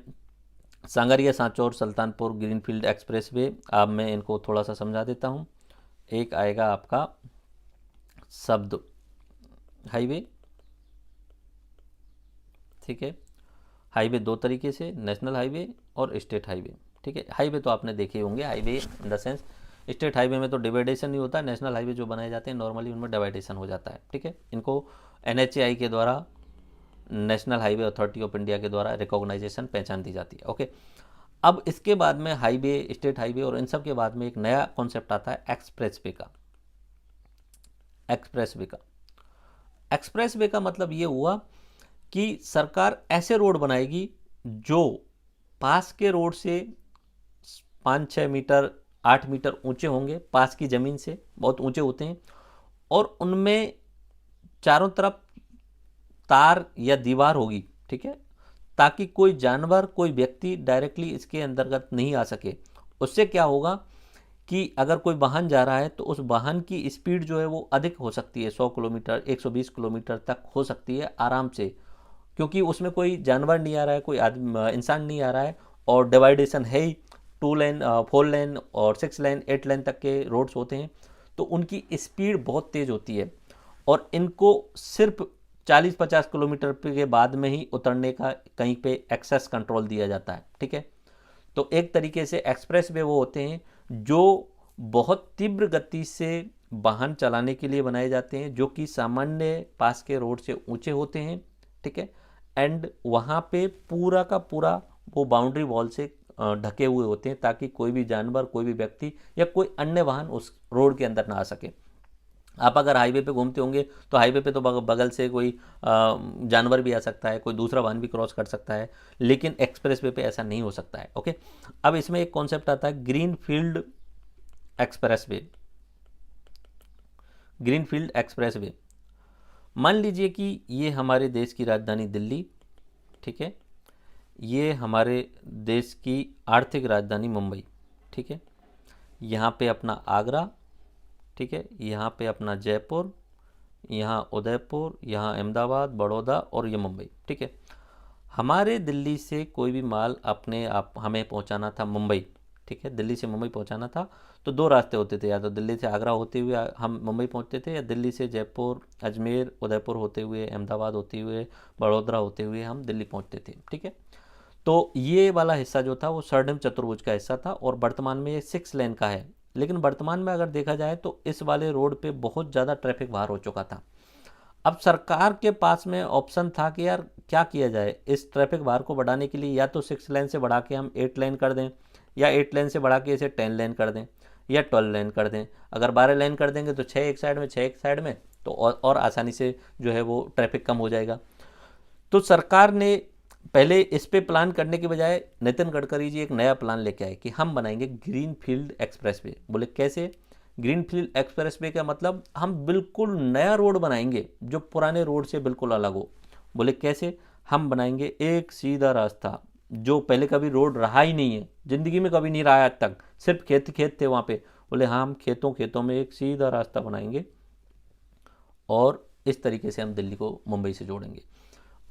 sangria Sanchore Sultanpur greenfield expressway. अब मैं इनको थोड़ा सा समझा देता हूँ। एक आएगा आपका शब्द हाईवे। ठीक है, हाईवे दो तरीके से, नेशनल हाईवे और स्टेट हाईवे। ठीक है, हाईवे तो आपने देखे होंगे, highway in the sense state highway में तो डिवाइडेशन नहीं होता, नेशनल हाईवे जो बनाए जाते हैं नॉर्मली उनमें डिवाइडेशन हो जाता है। ठीक है, इनको NHAI के द्वारा national highway authority of India के द्वारा रिकॉग्नाइजेशन, पहचान दी जाती है। ओके, अब इसके बाद में हाईवे, स्टेट हाईवे और इन सब के बाद में एक नया कॉन्सेप्ट आता है एक्सप्रेस वे का। एक्सप्रेस वे का एक्सप्रेस वे का मतलब ये हुआ कि सरकार ऐसे रोड बनाएगी जो पास के रोड से 5-6 मीटर 8 मीटर ऊंचे होंगे, पास की ज़मीन से बहुत ऊंचे होते हैं, और उनमें चारों तरफ तार या दीवार होगी, ठीक है, ताकि कोई जानवर, कोई व्यक्ति डायरेक्टली इसके अंतर्गत नहीं आ सके। उससे क्या होगा कि अगर कोई वाहन जा रहा है तो उस वाहन की स्पीड जो है वो अधिक हो सकती है, 100 किलोमीटर 120 किलोमीटर तक हो सकती है आराम से, क्योंकि उसमें कोई जानवर नहीं आ रहा है, कोई आदमी इंसान नहीं आ रहा है, और डिवाइडेशन है ही, 2 लेन 4 लेन और 6 लेन 8 लेन तक के रोड्स होते हैं, तो उनकी स्पीड बहुत तेज़ होती है, और इनको सिर्फ 40-50 किलोमीटर के बाद में ही उतरने का कहीं पे एक्सेस कंट्रोल दिया जाता है, ठीक है। तो एक तरीके से एक्सप्रेस वे वो होते हैं जो बहुत तीव्र गति से वाहन चलाने के लिए बनाए जाते हैं, जो कि सामान्य पास के रोड से ऊंचे होते हैं, ठीक है, एंड वहाँ पे पूरा का पूरा वो बाउंड्री वॉल से ढके हुए होते हैं, ताकि कोई भी जानवर, कोई भी व्यक्ति या कोई अन्य वाहन उस रोड के अंदर ना आ सके। आप अगर हाईवे पे घूमते होंगे तो हाईवे पे तो बगल से कोई जानवर भी आ सकता है, कोई दूसरा वाहन भी क्रॉस कर सकता है, लेकिन एक्सप्रेस वे पे ऐसा नहीं हो सकता है। ओके, अब इसमें एक कॉन्सेप्ट आता है green field express way. Green field express way, मान लीजिए कि ये हमारे देश की राजधानी दिल्ली, ठीक है, ये हमारे देश की आर्थिक राजधानी मुंबई, ठीक है, यहाँ पे अपना आगरा, ठीक है, यहाँ पे अपना जयपुर, यहाँ उदयपुर, यहाँ अहमदाबाद, बड़ौदा और ये मुंबई, ठीक है। हमारे दिल्ली से कोई भी माल अपने आप हमें पहुँचाना था मुंबई, ठीक है, दिल्ली से मुंबई पहुँचाना था, तो 2 रास्ते होते थे, या तो दिल्ली से आगरा होते हुए हम मुंबई पहुँचते थे, या दिल्ली से जयपुर, अजमेर, उदयपुर होते हुए, अहमदाबाद होते हुए, बड़ोदरा होते हुए हम दिल्ली पहुँचते थे, ठीक है। तो ये वाला हिस्सा जो था वो स्वर्णिम चतुर्भुज का हिस्सा था, और वर्तमान में ये 6 लेन का है। लेकिन वर्तमान में अगर देखा जाए तो इस वाले रोड पे बहुत ज़्यादा ट्रैफिक बाहर हो चुका था। अब सरकार के पास में ऑप्शन था कि यार क्या किया जाए इस ट्रैफिक बाहर को बढ़ाने के लिए, या तो 6 लेन से बढ़ा के हम 8 लेन कर दें, या 8 लेन से बढ़ा के इसे 10 लेन कर दें, या 12 लेन कर दें। अगर 12 लेन कर देंगे तो 6 एक साइड में 6 एक साइड में, तो और आसानी से जो है वो ट्रैफिक कम हो जाएगा। तो सरकार ने पहले इस पे प्लान करने के बजाय नितिन गडकरी जी एक नया प्लान लेके आए कि हम बनाएंगे ग्रीन फील्ड एक्सप्रेस वे। बोले कैसे? ग्रीन फील्ड एक्सप्रेस वे का मतलब हम बिल्कुल नया रोड बनाएंगे जो पुराने रोड से बिल्कुल अलग हो। बोले कैसे? हम बनाएंगे एक सीधा रास्ता जो पहले कभी रोड रहा ही नहीं है, ज़िंदगी में कभी नहीं रहा आज तक, सिर्फ खेत खेत थे वहाँ पे। बोले हाँ, हम खेतों खेतों में एक सीधा रास्ता बनाएंगे और इस तरीके से हम दिल्ली को मुंबई से जोड़ेंगे।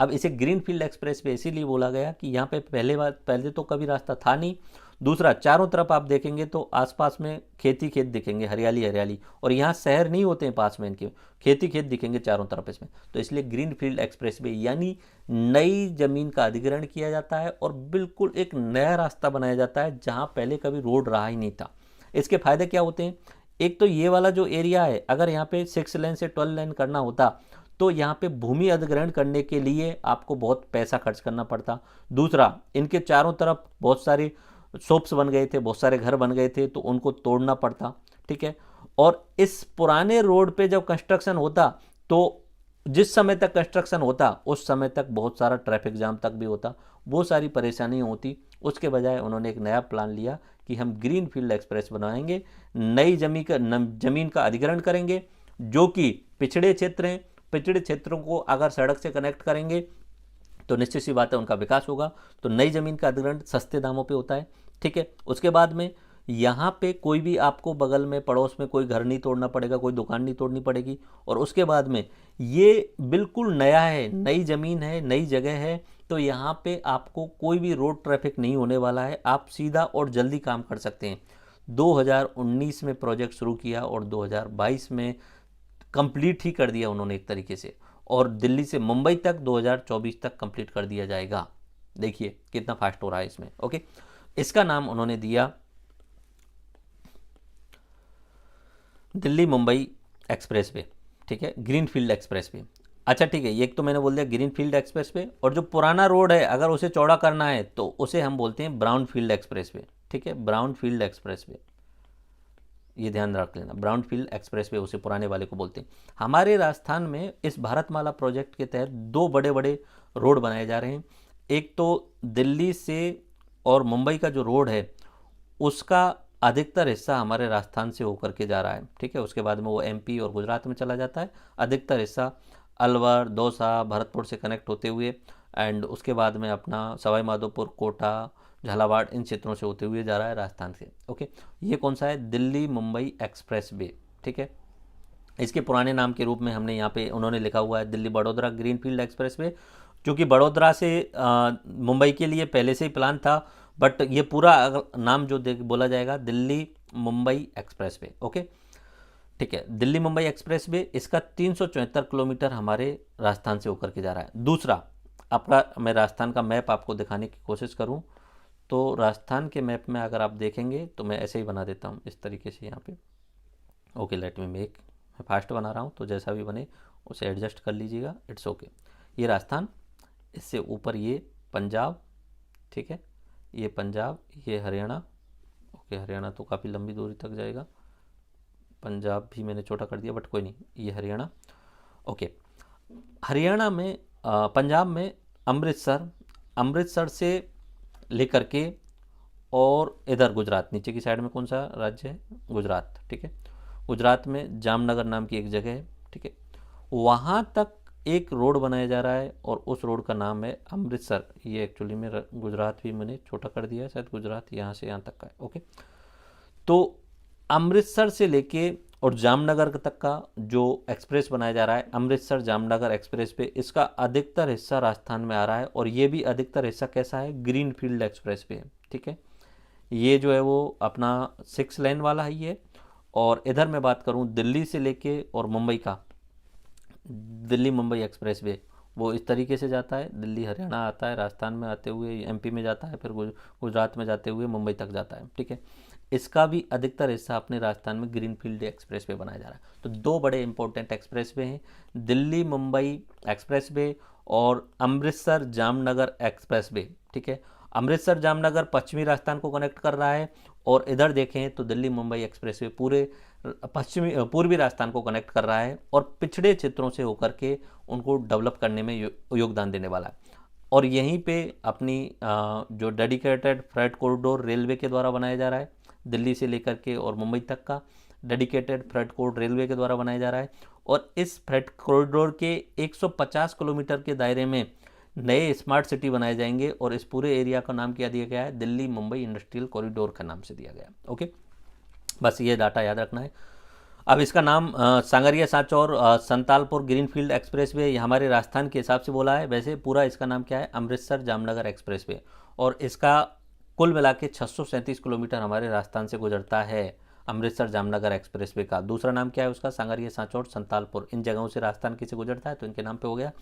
अब इसे ग्रीन फील्ड एक्सप्रेस वे इसीलिए बोला गया कि यहाँ पे पहले तो कभी रास्ता था नहीं। दूसरा, चारों तरफ आप देखेंगे तो आसपास में खेती खेत दिखेंगे, हरियाली हरियाली, और यहाँ शहर नहीं होते हैं पास में, इनके खेती खेत दिखेंगे चारों तरफ इसमें। तो इसलिए ग्रीन फील्ड एक्सप्रेस वे यानी नई ज़मीन का अधिग्रहण किया जाता है और बिल्कुल एक नया रास्ता बनाया जाता है जहाँ पहले कभी रोड रहा ही नहीं था। इसके फायदे क्या होते हैं? एक तो ये वाला जो एरिया है, अगर यहाँ पे 6 लेन से 12 लेन करना होता तो यहाँ पे भूमि अधिग्रहण करने के लिए आपको बहुत पैसा खर्च करना पड़ता। दूसरा, इनके चारों तरफ बहुत सारे शॉप्स बन गए थे, बहुत सारे घर बन गए थे, तो उनको तोड़ना पड़ता, ठीक है। और इस पुराने रोड पे जब कंस्ट्रक्शन होता तो जिस समय तक कंस्ट्रक्शन होता उस समय तक बहुत सारा ट्रैफिक जाम तक भी होता, वो सारी परेशानियाँ होती। उसके बजाय उन्होंने एक नया प्लान लिया कि हम ग्रीन फील्ड एक्सप्रेस बनाएंगे, नई जमीन का अधिग्रहण करेंगे, जो कि पिछड़े क्षेत्र हैं। पिछड़े क्षेत्रों को अगर सड़क से कनेक्ट करेंगे तो निश्चित सी बात है उनका विकास होगा। तो नई ज़मीन का अधिग्रहण सस्ते दामों पे होता है, ठीक है। उसके बाद में यहाँ पे कोई भी आपको बगल में पड़ोस में कोई घर नहीं तोड़ना पड़ेगा, कोई दुकान नहीं तोड़नी पड़ेगी। और उसके बाद में ये बिल्कुल नया है, नई ज़मीन है, नई जगह है, तो यहाँ पे आपको कोई भी रोड ट्रैफिक नहीं होने वाला है। आप सीधा और जल्दी काम कर सकते हैं। 2019 में प्रोजेक्ट शुरू किया और 2022 में कंप्लीट ही कर दिया उन्होंने एक तरीके से, और दिल्ली से मुंबई तक 2024 तक कंप्लीट कर दिया जाएगा। देखिए कितना फास्ट हो रहा है इसमें। ओके, इसका नाम उन्होंने दिया दिल्ली मुंबई एक्सप्रेस वे, ठीक है, ग्रीन फील्ड एक्सप्रेस वे। अच्छा ठीक है, ये एक तो मैंने बोल दिया ग्रीन फील्ड एक्सप्रेस वे, और जो पुराना रोड है अगर उसे चौड़ा करना है तो उसे हम बोलते हैं ब्राउन फील्ड एक्सप्रेस वे। ठीक है, ब्राउन फील्ड एक्सप्रेस वे, ये ध्यान रख लेना, ब्राउन फील्ड एक्सप्रेस वे उसे पुराने वाले को बोलते हैं। हमारे राजस्थान में इस भारतमाला प्रोजेक्ट के तहत दो बड़े बड़े रोड बनाए जा रहे हैं। एक तो दिल्ली से और मुंबई का जो रोड है उसका अधिकतर हिस्सा हमारे राजस्थान से होकर के जा रहा है। ठीक है, उसके बाद में वो एमपी और गुजरात में चला जाता है। अधिकतर हिस्सा अलवर, दौसा, भरतपुर से कनेक्ट होते हुए एंड उसके बाद में अपना सवाई माधोपुर, कोटा, झालावाड़, इन क्षेत्रों से होते हुए जा रहा है राजस्थान से। ओके, ये कौन सा है? Delhi Mumbai express way. ठीक है, इसके पुराने नाम के रूप में हमने यहाँ पे उन्होंने लिखा हुआ है Delhi Baroda greenfield express way, क्योंकि बड़ौदा से मुंबई के लिए पहले से ही प्लान था, बट ये पूरा नाम जो बोला जाएगा Delhi Mumbai express way. Okay, ठीक है, दिल्ली मुंबई एक्सप्रेस वे, इसका 374 किलोमीटर हमारे राजस्थान से होकर के जा रहा है। दूसरा, आपका मैं राजस्थान का मैप आपको दिखाने की कोशिश करूं तो राजस्थान के मैप में अगर आप देखेंगे तो मैं ऐसे ही बना देता हूं इस तरीके से यहाँ पे। ओके, लेट मी मेक, मैं फास्ट बना रहा हूँ तो जैसा भी बने उसे एडजस्ट कर लीजिएगा, इट्स ओके। ये राजस्थान, इससे ऊपर ये पंजाब, ठीक है, ये पंजाब, ये हरियाणा। ओके, हरियाणा तो काफ़ी लंबी दूरी तक जाएगा, पंजाब भी मैंने छोटा कर दिया बट कोई नहीं, ये हरियाणा। ओके, हरियाणा में पंजाब में अमृतसर, अमृतसर से लेकर के और इधर गुजरात, नीचे की साइड में कौन सा राज्य है? गुजरात। ठीक है, गुजरात में जामनगर नाम की एक जगह है। ठीक है, वहाँ तक एक रोड बनाया जा रहा है और उस रोड का नाम है अमृतसर। ये एक्चुअली में गुजरात भी मैंने छोटा कर दिया है, शायद गुजरात यहाँ से यहाँ तक का है। ओके, तो अमृतसर से लेके और जामनगर तक का जो एक्सप्रेस बनाया जा रहा है, अमृतसर जामनगर एक्सप्रेस पे, इसका अधिकतर हिस्सा राजस्थान में आ रहा है और ये भी अधिकतर हिस्सा कैसा है? ग्रीन फील्ड एक्सप्रेस पे है। ठीक है, ये जो है वो अपना 6 लेन वाला है ये। और इधर मैं बात करूं दिल्ली से लेके और मुंबई का, दिल्ली मुंबई एक्सप्रेस वे वो इस तरीके से जाता है, दिल्ली हरियाणा आता है, राजस्थान में आते हुए एमपी में जाता है, फिर गुजरात में जाते हुए मुंबई तक जाता है। ठीक है, इसका भी अधिकतर हिस्सा अपने राजस्थान में ग्रीनफील्ड एक्सप्रेस वे बनाया जा रहा है। तो दो बड़े इंपॉर्टेंट एक्सप्रेस वे हैं, दिल्ली मुंबई एक्सप्रेस वे और अमृतसर जामनगर एक्सप्रेस वे। ठीक है, अमृतसर जामनगर पश्चिमी राजस्थान को कनेक्ट कर रहा है और इधर देखें तो दिल्ली मुंबई एक्सप्रेस वे पूरे पूर्वी राजस्थान को कनेक्ट कर रहा है और पिछड़े क्षेत्रों से होकर के उनको डेवलप करने में योगदान देने वाला है। और यहीं पे अपनी जो डेडिकेटेड फ्रेट कॉरिडोर रेलवे के द्वारा बनाया जा रहा है, दिल्ली से लेकर के और मुंबई तक का डेडिकेटेड फ्रेट कॉरिडोर रेलवे के द्वारा बनाया जा रहा है। और इस फ्रेट कॉरिडोर के 150 किलोमीटर के दायरे में नए स्मार्ट सिटी बनाए जाएंगे और इस पूरे एरिया का नाम क्या दिया गया है? दिल्ली मुंबई इंडस्ट्रियल कॉरिडोर का नाम से दिया गया। ओके, बस ये डाटा याद रखना है। अब इसका नाम sangria Sanchore Santalpur greenfield express way हमारे राजस्थान के हिसाब से बोला है, वैसे पूरा इसका नाम क्या है? Amritsar Jamnagar express way. और इसका कुल मिला के 637 किलोमीटर हमारे राजस्थान से गुजरता है अमृतसर जामनगर एक्सप्रेस वे का। दूसरा नाम क्या है उसका? सांगरिया सांचौर संतालपुर। इन जगहों से राजस्थान किसे गुजरता है तो इनके नाम पे हो गया।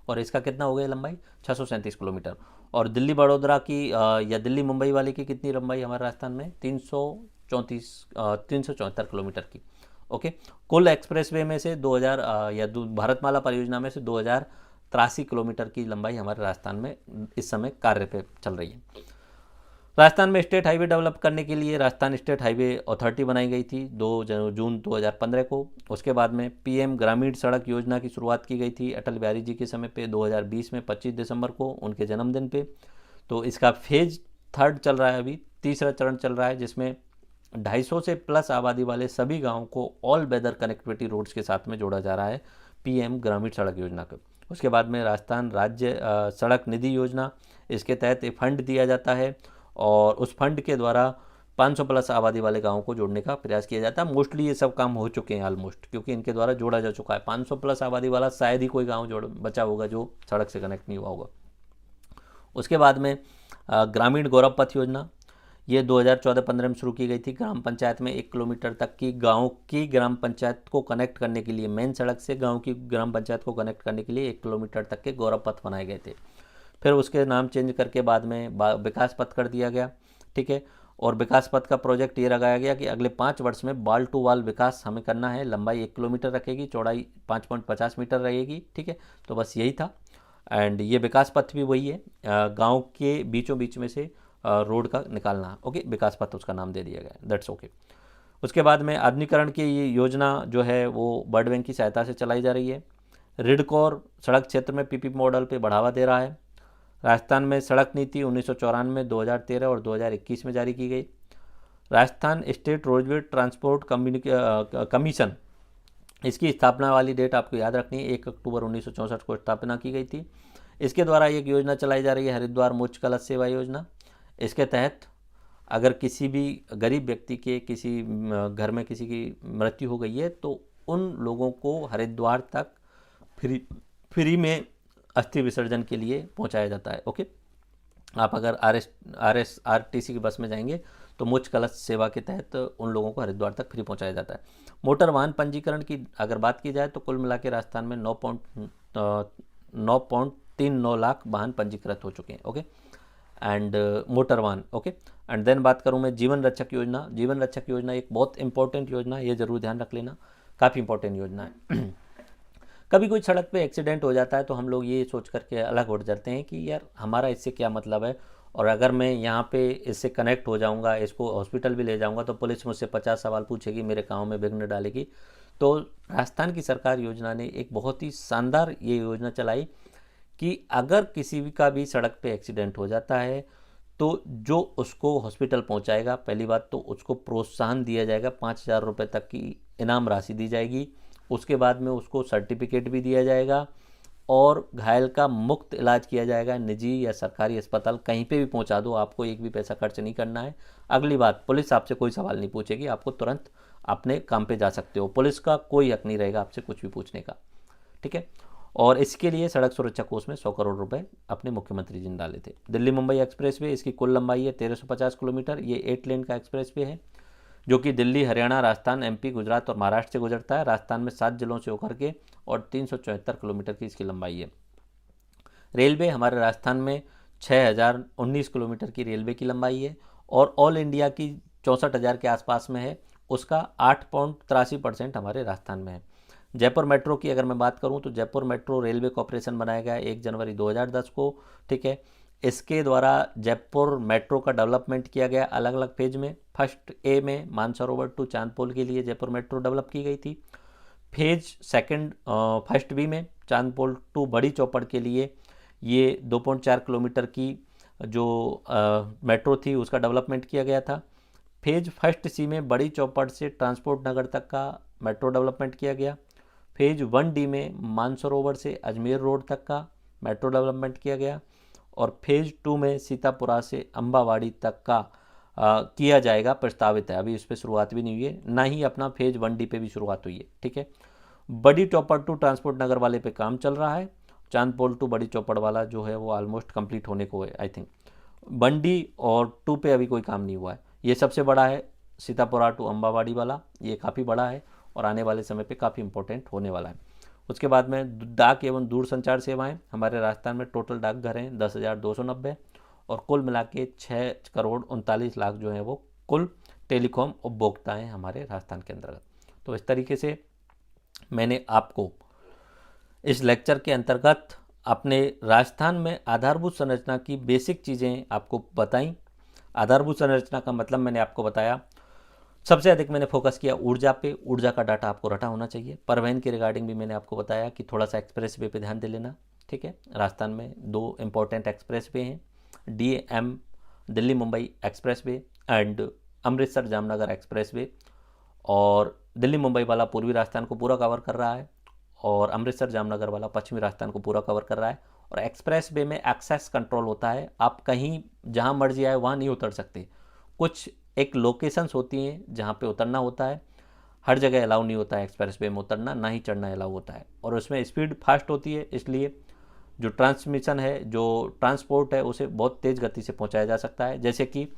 और इसका कितना हो गया लंबाई? 637 किलोमीटर। और दिल्ली बड़ौदा की या दिल्ली मुंबई वाले की कितनी लंबाई हमारे राजस्थान में? 374 किलोमीटर की। ओके, कुल एक्सप्रेसवे में से 2000 या भारतमाला परियोजना में से 2083 किलोमीटर की लंबाई हमारे राजस्थान में इस समय कार्य पे चल रही है। राजस्थान में स्टेट हाईवे डेवलप करने के लिए राजस्थान स्टेट हाईवे अथॉरिटी बनाई गई थी 2 जून 2015 को। उसके बाद में पीएम ग्रामीण सड़क योजना की शुरुआत की गई थी अटल बिहारी जी के समय पे 2020 में 25 दिसंबर को, उनके जन्मदिन पे। तो इसका फेज 3 चल रहा है, अभी तीसरा चरण चल रहा है, जिसमें 250 से प्लस आबादी वाले सभी गाँव को ऑल वेदर कनेक्टिविटी रोड्स के साथ में जोड़ा जा रहा है पीएम ग्रामीण सड़क योजना को। उसके बाद में राजस्थान राज्य सड़क निधि योजना, इसके तहत एक फंड दिया जाता है और उस फंड के द्वारा 500 प्लस आबादी वाले गाँवों को जोड़ने का प्रयास किया जाता है। मोस्टली ये सब काम हो चुके हैं ऑलमोस्ट, क्योंकि इनके द्वारा जोड़ा जा चुका है। 500 प्लस आबादी वाला शायद ही कोई गाँव जोड़ बचा होगा जो सड़क से कनेक्ट नहीं हुआ होगा। उसके बाद में ग्रामीण गौरव पथ योजना, ये 2014-15 में शुरू की गई थी। ग्राम पंचायत में 1 किलोमीटर तक की गांव की ग्राम पंचायत को कनेक्ट करने के लिए, मेन सड़क से गांव की ग्राम पंचायत को कनेक्ट करने के लिए 1 किलोमीटर तक के गौरव पथ बनाए गए थे। फिर उसके नाम चेंज करके बाद में विकास पथ कर दिया गया। ठीक है, और विकास पथ का प्रोजेक्ट ये लगाया गया कि अगले 5 वर्ष में वाल टू वाल विकास हमें करना है। लंबाई 1 किलोमीटर रखेगी, चौड़ाई 5.50 मीटर रहेगी, ठीक है। तो बस यही था। एंड ये विकास पथ भी वही है, गांव के बीचों बीच में से रोड का निकालना, ओके, विकास पथ उसका नाम दे दिया गया, दैट्स ओके। उसके बाद में आधुनिकीकरण की ये योजना जो है वो वर्ल्ड बैंक की सहायता से चलाई जा रही है। रिडकॉर सड़क क्षेत्र में पीपीपी मॉडल पे बढ़ावा दे रहा है। राजस्थान में सड़क नीति 1994, 2013 और 2021 में जारी की गई। Rajasthan state roadway transport commission, इसकी स्थापना वाली डेट आपको याद रखनी है, 1 अक्टूबर 1964 को स्थापना की गई थी। इसके द्वारा एक योजना चलाई जा रही है, हरिद्वार मोक्ष कलश सेवा योजना। इसके तहत अगर किसी भी गरीब व्यक्ति के किसी घर में किसी की मृत्यु हो गई है तो उन लोगों को हरिद्वार तक फ्री में अस्थि विसर्जन के लिए पहुंचाया जाता है, ओके। आप अगर आरटीसी की बस में जाएंगे तो मोक्ष कलश सेवा के तहत उन लोगों को हरिद्वार तक फ्री पहुंचाया जाता है। मोटर वाहन पंजीकरण की अगर बात की जाए तो कुल मिला के राजस्थान में 9.39 लाख वाहन पंजीकृत हो चुके हैं, ओके, एंड मोटर वाहन, ओके। एंड देन बात करूं मैं जीवन रक्षक योजना। जीवन रक्षक योजना एक बहुत इंपॉर्टेंट योजना है, ये जरूर ध्यान रख लेना, काफ़ी इंपॉर्टेंट योजना है। कभी कोई सड़क पे एक्सीडेंट हो जाता है तो हम लोग ये सोच करके अलग उठ जाते हैं कि यार हमारा इससे क्या मतलब है, और अगर मैं यहाँ पे इससे कनेक्ट हो जाऊँगा, इसको हॉस्पिटल भी ले जाऊँगा तो पुलिस मुझसे 50 सवाल पूछेगी, मेरे काम में विघ्न डालेगी। तो राजस्थान की सरकार योजना ने एक बहुत ही शानदार ये योजना चलाई कि अगर किसी का भी सड़क पे एक्सीडेंट हो जाता है तो जो उसको हॉस्पिटल पहुंचाएगा, पहली बात तो उसको प्रोत्साहन दिया जाएगा, 5,000 रुपये तक की इनाम राशि दी जाएगी। उसके बाद में उसको सर्टिफिकेट भी दिया जाएगा और घायल का मुफ्त इलाज किया जाएगा। निजी या सरकारी अस्पताल कहीं पे भी पहुंचा दो, आपको एक भी पैसा खर्च नहीं करना है। अगली बात, पुलिस आपसे कोई सवाल नहीं पूछेगी, आपको तुरंत अपने काम पे जा सकते हो, पुलिस का कोई हक नहीं रहेगा आपसे कुछ भी पूछने का, ठीक है। और इसके लिए सड़क सुरक्षा कोष में 100 करोड़ रुपए अपने मुख्यमंत्री जी ने डाले थे। दिल्ली मुंबई एक्सप्रेस वे, इसकी कुल लंबाई है 1350 किलोमीटर। ये 8 लेन का एक्सप्रेस वे है जो कि दिल्ली, हरियाणा, राजस्थान, एमपी, गुजरात और महाराष्ट्र से गुजरता है। राजस्थान में 7 जिलों से होकर के और 374 किलोमीटर की इसकी लंबाई है। रेलवे हमारे राजस्थान में 6019 किलोमीटर की रेलवे की लंबाई है और ऑल इंडिया की 64,000 के आसपास में है, उसका 8.83% हमारे राजस्थान में है। जयपुर मेट्रो की अगर मैं बात करूं तो जयपुर मेट्रो रेलवे कॉर्पोरेशन बनाया गया 1 जनवरी 2010 को, ठीक है। इसके द्वारा जयपुर मेट्रो का डेवलपमेंट किया गया अलग अलग फेज में। फर्स्ट ए में मानसरोवर टू चांदपोल के लिए जयपुर मेट्रो डेवलप की गई थी। फेज सेकंड फर्स्ट बी में चांदपोल टू बड़ी चौपड़ के लिए ये 2.4 किलोमीटर की जो मेट्रो थी उसका डेवलपमेंट किया गया था। फेज फर्स्ट सी में बड़ी चौपड़ से ट्रांसपोर्ट नगर तक का मेट्रो डेवलपमेंट किया गया। फेज 1D में मानसरोवर से अजमेर रोड तक का मेट्रो डेवलपमेंट किया गया और फेज 2 में सीतापुरा से अम्बावाड़ी तक का किया जाएगा, प्रस्तावित है। अभी इस पर शुरुआत भी नहीं हुई है, ना ही अपना फेज 1D पे भी शुरुआत हुई है, ठीक है। बड़ी चौपड़ टू ट्रांसपोर्ट नगर वाले पे काम चल रहा है। चांदपोल टू बड़ी चौपड़ वाला जो है वो ऑलमोस्ट कंप्लीट होने को है, आई थिंक। 1D और 2 पे अभी कोई काम नहीं हुआ है। ये सबसे बड़ा है सीतापुरा टू अम्बावाड़ी वाला, ये काफ़ी बड़ा है और आने वाले समय पे काफ़ी इंपॉर्टेंट होने वाला है। उसके बाद में डाक एवं दूरसंचार सेवाएं, हमारे राजस्थान में टोटल डाकघर हैं 10,290 और कुल मिला के 6,39,00,000 जो हैं वो कुल टेलीकॉम उपभोक्ता हैं हमारे राजस्थान के अंतर्गत। तो इस तरीके से मैंने आपको इस लेक्चर के अंतर्गत अपने राजस्थान में आधारभूत संरचना की बेसिक चीज़ें आपको बताई। आधारभूत संरचना का मतलब मैंने आपको बताया, सबसे अधिक मैंने फोकस किया ऊर्जा पे, ऊर्जा का डाटा आपको रटा होना चाहिए। परिवहन के रिगार्डिंग भी मैंने आपको बताया कि थोड़ा सा एक्सप्रेस वे पे ध्यान दे लेना, ठीक है। राजस्थान में 2 इंपॉर्टेंट एक्सप्रेस वे हैं, DM Delhi Mumbai express way and Amritsar Jamnagar express way. और दिल्ली मुंबई वाला पूर्वी राजस्थान को पूरा कवर कर रहा है और अमृतसर जामनगर वाला पश्चिमी राजस्थान को पूरा कवर कर रहा है। और एक्सप्रेस वे में एक्सेस कंट्रोल होता है, आप कहीं जहाँ मर्जी आए वहाँ नहीं उतर सकते। कुछ एक लोकेशंस होती हैं जहाँ पे उतरना होता है, हर जगह अलाउ नहीं होता है एक्सप्रेस वे में उतरना, ना ही चढ़ना अलाउ होता है। और उसमें स्पीड फास्ट होती है, इसलिए जो ट्रांसमिशन है, जो ट्रांसपोर्ट है, उसे बहुत तेज़ गति से पहुँचाया जा सकता है। जैसे कि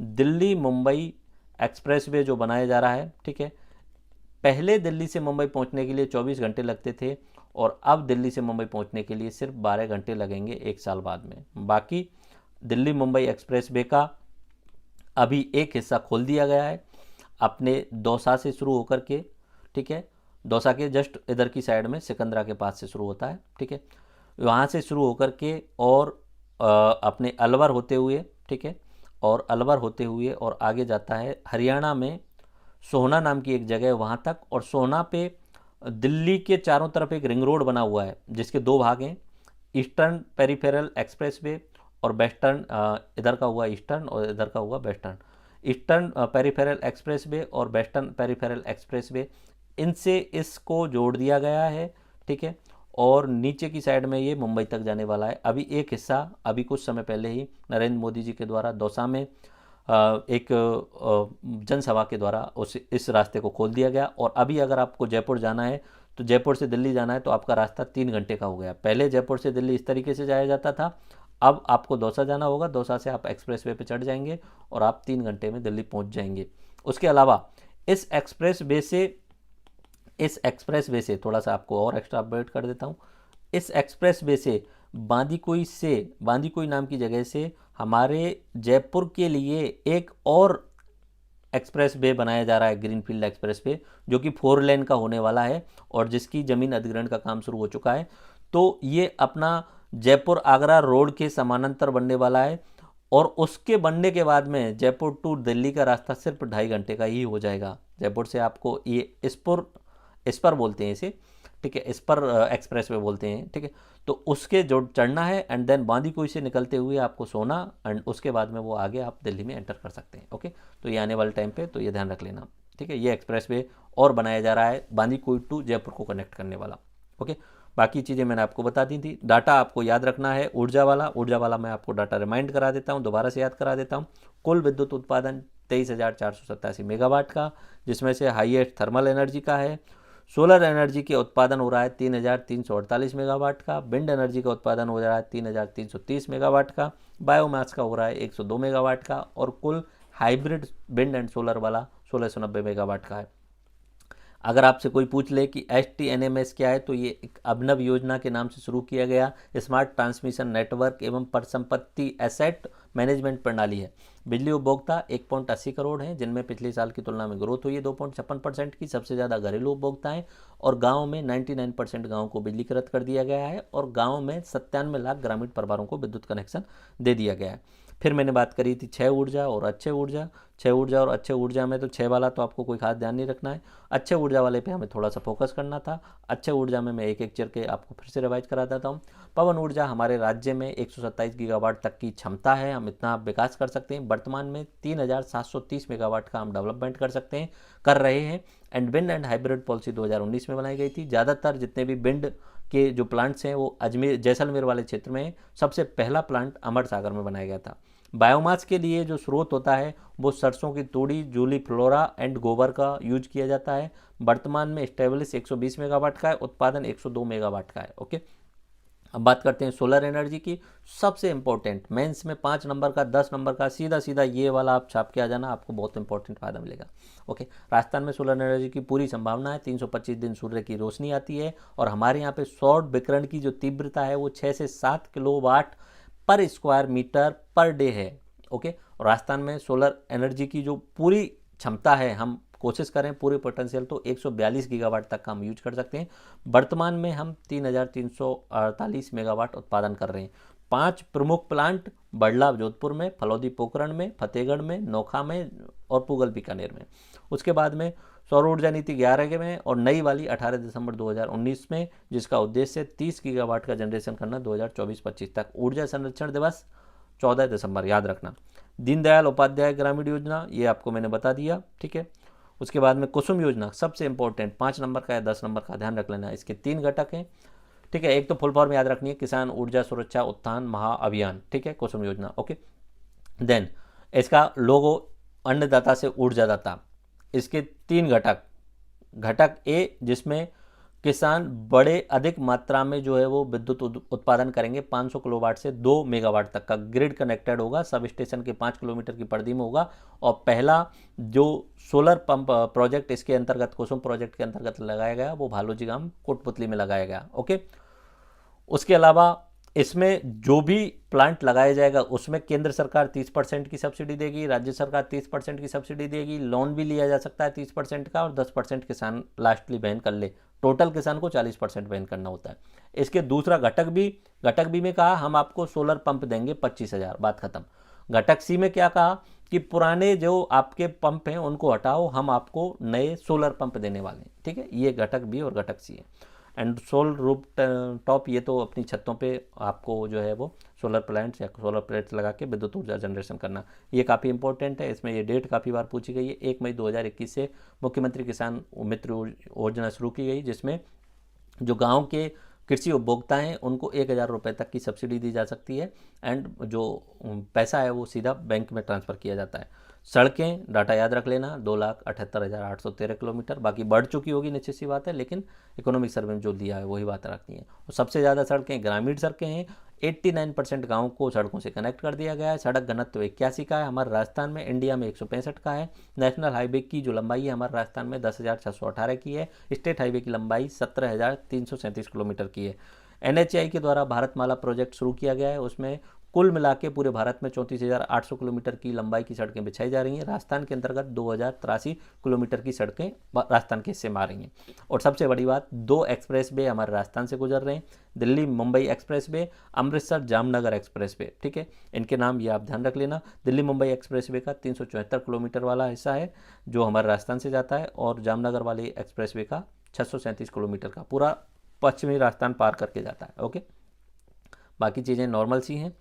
दिल्ली मुंबई एक्सप्रेस वे जो बनाया जा रहा है, ठीक है, पहले दिल्ली से मुंबई पहुंचने के लिए 24 घंटे लगते थे और अब दिल्ली से मुंबई पहुंचने के लिए सिर्फ 12 घंटे लगेंगे 1 साल बाद में। बाकी दिल्ली मुंबई एक्सप्रेस वे का अभी एक हिस्सा खोल दिया गया है अपने दौसा से शुरू होकर के, ठीक है, दौसा के जस्ट इधर की साइड में सिकंदरा के पास से शुरू होता है, ठीक है, वहाँ से शुरू होकर के और अपने अलवर होते हुए, ठीक है, और अलवर होते हुए और आगे जाता है हरियाणा में सोहना नाम की एक जगह है वहाँ तक, और सोहना पे दिल्ली के चारों तरफ एक रिंग रोड बना हुआ है जिसके दो भाग हैं, ईस्टर्न पेरिफेरल एक्सप्रेसवे और वेस्टर्न, इधर का हुआ ईस्टर्न और इधर का हुआ वेस्टर्न, ईस्टर्न पेरिफेरल एक्सप्रेसवे और वेस्टर्न पेरिफेरल एक्सप्रेसवे, इनसे इसको जोड़ दिया गया है, ठीक है, और नीचे की साइड में ये मुंबई तक जाने वाला है। अभी एक हिस्सा अभी कुछ समय पहले ही नरेंद्र मोदी जी के द्वारा दौसा में एक जनसभा के द्वारा इस रास्ते को खोल दिया गया, और अभी अगर आपको जयपुर जाना है तो जयपुर से दिल्ली जाना है तो आपका रास्ता 3 घंटे का हो गया। पहले जयपुर से दिल्ली इस तरीके से जाया जाता था, अब आपको दौसा जाना होगा, दौसा से आप एक्सप्रेस वे पर चढ़ जाएंगे और आप 3 घंटे में दिल्ली पहुंच जाएंगे। उसके अलावा इस एक्सप्रेस वे से थोड़ा सा आपको और एक्स्ट्रा अपडेट कर देता हूँ। इस एक्सप्रेस वे से बांदीकुई नाम की जगह से हमारे जयपुर के लिए एक और एक्सप्रेस वे बनाया जा रहा है, ग्रीनफील्ड एक्सप्रेस वे, जो कि 4 लेन का होने वाला है और जिसकी ज़मीन अधिग्रहण का काम शुरू हो चुका है। तो ये अपना जयपुर आगरा रोड के समानांतर बनने वाला है, और उसके बनने के बाद में जयपुर टू दिल्ली का रास्ता सिर्फ 2.5 घंटे का ही हो जाएगा। जयपुर से आपको ये इस पर बोलते हैं इसे, ठीक है, इस पर एक्सप्रेस वे बोलते हैं, ठीक है, तो उसके जो चढ़ना है एंड देन बांदीकुई से निकलते हुए आपको सोना, एंड उसके बाद में वो आगे आप दिल्ली में एंटर कर सकते हैं। ओके, तो ये आने वाले टाइम पे तो ये ध्यान रख लेना, ठीक है, ये एक्सप्रेस वे और बनाया जा रहा है बांदीकुई टू जयपुर को कनेक्ट करने वाला। ओके, बाकी चीज़ें मैंने आपको बता दी थी। डाटा आपको याद रखना है ऊर्जा वाला मैं आपको डाटा रिमाइंड करा देता हूँ, दोबारा से याद करा देता हूँ। कुल विद्युत उत्पादन 23,487 मेगावाट का, जिसमें से हाईएस्ट थर्मल एनर्जी का है। सोलर एनर्जी के उत्पादन हो रहा है 3,348 मेगावाट का, विंड एनर्जी का उत्पादन हो रहा है 3,330 मेगावाट का, बायोमास का हो रहा है 102 मेगावाट का, और कुल हाइब्रिड विंड एंड सोलर वाला 1690 मेगावाट का है। अगर आपसे कोई पूछ ले कि STNMS क्या है, तो ये एक अभिनव योजना के नाम से शुरू किया गया स्मार्ट ट्रांसमिशन नेटवर्क एवं परिसंपत्ति एसेट मैनेजमेंट प्रणाली है। बिजली उपभोक्ता 1.80 करोड़ हैं, जिनमें पिछले साल की तुलना में ग्रोथ हुई है 2.56% की। सबसे ज़्यादा घरेलू उपभोक्ता हैं, और गाँव में 99% गाँव को बिजलीकृत कर दिया गया है, और गाँव में 97 लाख ग्रामीण परिवारों को विद्युत कनेक्शन दे दिया गया है। फिर मैंने बात करी थी 6 ऊर्जा और अच्छे ऊर्जा। 6 ऊर्जा और अच्छे ऊर्जा में तो 6 वाला तो आपको कोई खास ध्यान नहीं रखना है, अच्छे ऊर्जा वाले पे हमें थोड़ा सा फोकस करना था। अच्छे ऊर्जा में मैं एक एक चर के आपको फिर से रिवाइज करा देता हूँ। पवन ऊर्जा हमारे राज्य में 127 गीगावाट तक की क्षमता है, हम इतना विकास कर सकते हैं। वर्तमान में 3,730 मेगावाट का हम डेवलपमेंट कर रहे हैं। And wind and hybrid policy 2019 में बनाई गई थी। ज़्यादातर जितने भी विंड के जो प्लांट्स हैं वो अजमेर जैसलमेर वाले क्षेत्र में, सबसे पहला प्लांट अमर सागर में बनाया गया था। बायोमास के लिए जो स्रोत होता है वो सरसों की तूड़ी, जूली फ्लोरा एंड गोबर का यूज किया जाता है। वर्तमान में स्टेबलिश 120 मेगावाट का है, उत्पादन 102 मेगावाट का है। ओके, अब बात करते हैं सोलर एनर्जी की। सबसे इंपॉर्टेंट, मेंस में 5 नंबर का 10 नंबर का सीधा सीधा ये वाला आप छाप के आ जाना, आपको बहुत इंपॉर्टेंट फायदा मिलेगा। ओके, राजस्थान में सोलर एनर्जी की पूरी संभावना है। 325 दिन सूर्य की रोशनी आती है, और हमारे यहाँ पे सौर विकिरण की जो तीव्रता है वो 6 से 7 किलोवाट पर स्क्वायर मीटर पर डे है। ओके, और राजस्थान में सोलर एनर्जी की जो पूरी क्षमता है, हम कोशिश करें पूरे पोटेंशियल तो 142 गीगावाट तक का हम यूज कर सकते हैं। वर्तमान में हम 3,348 मेगावाट उत्पादन कर रहे हैं। 5 प्रमुख प्लांट बड़ला जोधपुर में, फलौदी पोखरण में, फतेहगढ़ में, नोखा में और पुगल बीकानेर में। उसके बाद में सौर ऊर्जा नीति 11 में, और नई वाली 18 दिसंबर 2019 में, जिसका उद्देश्य 30 गीगावाट का जनरेशन करना 2024-25 तक। ऊर्जा संरक्षण दिवस 14 दिसंबर, याद रखना। दीनदयाल उपाध्याय ग्रामीण योजना, ये आपको मैंने बता दिया, ठीक है। उसके बाद में कुसुम योजना, सबसे इंपॉर्टेंट, 5 नंबर का या 10 नंबर का, ध्यान रख लेना। इसके 3 घटक हैं, ठीक है। एक तो फुल फॉर्म याद रखनी है, किसान ऊर्जा सुरक्षा उत्थान महाअभियान, ठीक है, कुसुम योजना। ओके, देन इसका लोगो अन्नदाता से ऊर्जादाता। इसके 3 घटक, घटक ए जिसमें किसान बड़े अधिक मात्रा में जो है वो विद्युत उत्पादन करेंगे, 500 किलोवाट से 2 मेगावाट तक का, ग्रिड कनेक्टेड होगा, सब स्टेशन के 5 किलोमीटर की परिधि में होगा। और पहला जो सोलर पंप प्रोजेक्ट इसके अंतर्गत, कुसुम प्रोजेक्ट के अंतर्गत लगाया गया, वो भालोजी गांव कोटपुतली में लगाया गया। ओके, उसके अलावा इसमें जो भी प्लांट लगाया जाएगा उसमें केंद्र सरकार 30% की सब्सिडी देगी, राज्य सरकार 30% की सब्सिडी देगी, लोन भी लिया जा सकता है 30% का, और 10% किसान लास्टली वहन कर ले। टोटल किसान को 40% वहन करना होता है। इसके दूसरा घटक बी में कहा हम आपको सोलर पंप देंगे 25,000, बात खत्म। घटक सी में क्या कहा कि पुराने जो आपके पंप हैं उनको हटाओ, हम आपको नए सोलर पंप देने वाले हैं। ठीक है, ये घटक बी और घटक सी है। एंड सोल रूप टॉप, ये तो अपनी छतों पे आपको जो है वो सोलर प्लांट्स या सोलर प्लेट्स लगा के विद्युत ऊर्जा जनरेशन करना, ये काफ़ी इंपॉर्टेंट है। इसमें ये डेट काफ़ी बार पूछी गई है। 1 मई 2021 से मुख्यमंत्री किसान मित्र योजना शुरू की गई, जिसमें जो गाँव के कृषि उपभोक्ता हैं उनको 1,000 रुपये तक की सब्सिडी दी जा सकती है, एंड जो पैसा है वो सीधा बैंक में ट्रांसफ़र किया जाता है। सड़कें, डाटा याद रख लेना, 2,78,813 किलोमीटर, बाकी बढ़ चुकी होगी निश्चित सी बात है, लेकिन इकोनॉमिक सर्वे में जो दिया है वही बात रखनी है। और सबसे ज़्यादा सड़कें ग्रामीण सड़कें हैं, 89% गाँव को सड़कों से कनेक्ट कर दिया गया है। सड़क घनत्व 81 का है हमारे राजस्थान में, इंडिया में 165 का है। नेशनल हाईवे की जो लंबाई है हमारे राजस्थान में 10,618 की है। स्टेट हाईवे की लंबाई 17,337 किलोमीटर की है। NHAI के द्वारा भारतमाला प्रोजेक्ट शुरू किया गया है, उसमें कुल मिला के पूरे भारत में 34,800 किलोमीटर की लंबाई की सड़कें बिछाई जा रही हैं। राजस्थान के अंतर्गत 2,083 किलोमीटर की सड़कें राजस्थान के हिस्से में आ रही हैं। और सबसे बड़ी बात, 2 एक्सप्रेस वे हमारे राजस्थान से गुजर रहे हैं, Delhi Mumbai express way, Amritsar Jamnagar express way. ठीक है, इनके नाम ये आप ध्यान रख लेना। दिल्ली मुंबई एक्सप्रेस वे का 374 किलोमीटर वाला हिस्सा है जो हमारे राजस्थान से जाता है, और जामनगर वाले एक्सप्रेस वे का 637 किलोमीटर का पूरा पश्चिमी राजस्थान पार करके जाता है। ओके, बाकी चीज़ें नॉर्मल सी हैं।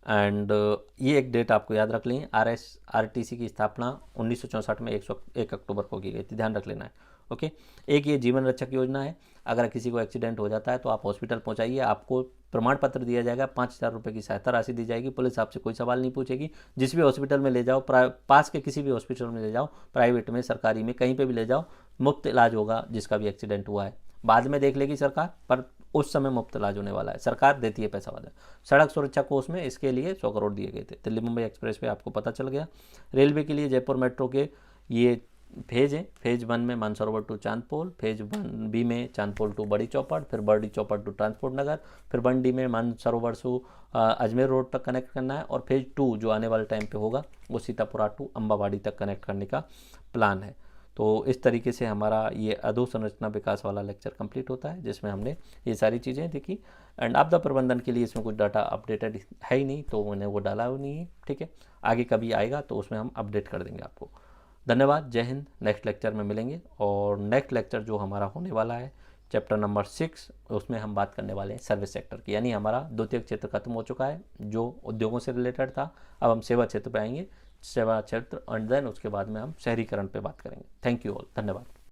एंड ये एक डेट आपको याद रख लें, RSRTC की स्थापना 1964 में 1 अक्टूबर को की गई थी, ध्यान रख लेना है। ओके, एक ये जीवन रक्षक योजना है, अगर किसी को एक्सीडेंट हो जाता है तो आप हॉस्पिटल पहुंचाइए, आपको प्रमाण पत्र दिया जाएगा, 5,000 रुपये की सहायता राशि दी जाएगी, पुलिस आपसे कोई सवाल नहीं पूछेगी। जिस भी हॉस्पिटल में ले जाओ, पास के किसी भी हॉस्पिटल में ले जाओ, प्राइवेट में, सरकारी में, कहीं पर भी ले जाओ, मुफ्त इलाज होगा जिसका भी एक्सीडेंट हुआ है। बाद में देख लेगी सरकार, पर उस समय मुफ्त इलाज होने वाला है, सरकार देती है पैसा वाला। सड़क सुरक्षा कोष में इसके लिए 100 करोड़ दिए गए थे। दिल्ली मुंबई एक्सप्रेस वे आपको पता चल गया। रेलवे के लिए जयपुर मेट्रो के ये फेज हैं, फेज 1 में Mansarovar to Chandpol, phase 1B में चांदपोल टू बड़ी चौपड़, फिर बड़ी चौपड़ टू ट्रांसपोर्ट नगर, फिर 1D में मानसरोवर से अजमेर रोड तक कनेक्ट करना है, और फेज 2 जो आने वाले टाइम पे होगा वो सीतापुरा टू अम्बावाड़ी तक कनेक्ट करने का प्लान है। तो इस तरीके से हमारा ये अधोसंरचना विकास वाला लेक्चर कंप्लीट होता है, जिसमें हमने ये सारी चीज़ें देखी। एंड आपदा प्रबंधन के लिए इसमें कुछ डाटा अपडेटेड है ही नहीं, तो मैंने वो डाला नहीं है। ठीक है, आगे कभी आएगा तो उसमें हम अपडेट कर देंगे आपको। धन्यवाद, जय हिंद। नेक्स्ट लेक्चर में मिलेंगे, और नेक्स्ट लेक्चर जो हमारा होने वाला है चैप्टर नंबर 6, उसमें हम बात करने वाले हैं सर्विस सेक्टर की, यानी हमारा द्वितीयक क्षेत्र खत्म हो चुका है जो उद्योगों से रिलेटेड था। अब हम सेवा क्षेत्र पे आएंगे, सेवा क्षेत्र, एंड देन उसके बाद में हम शहरीकरण पे बात करेंगे। थैंक यू ऑल, धन्यवाद।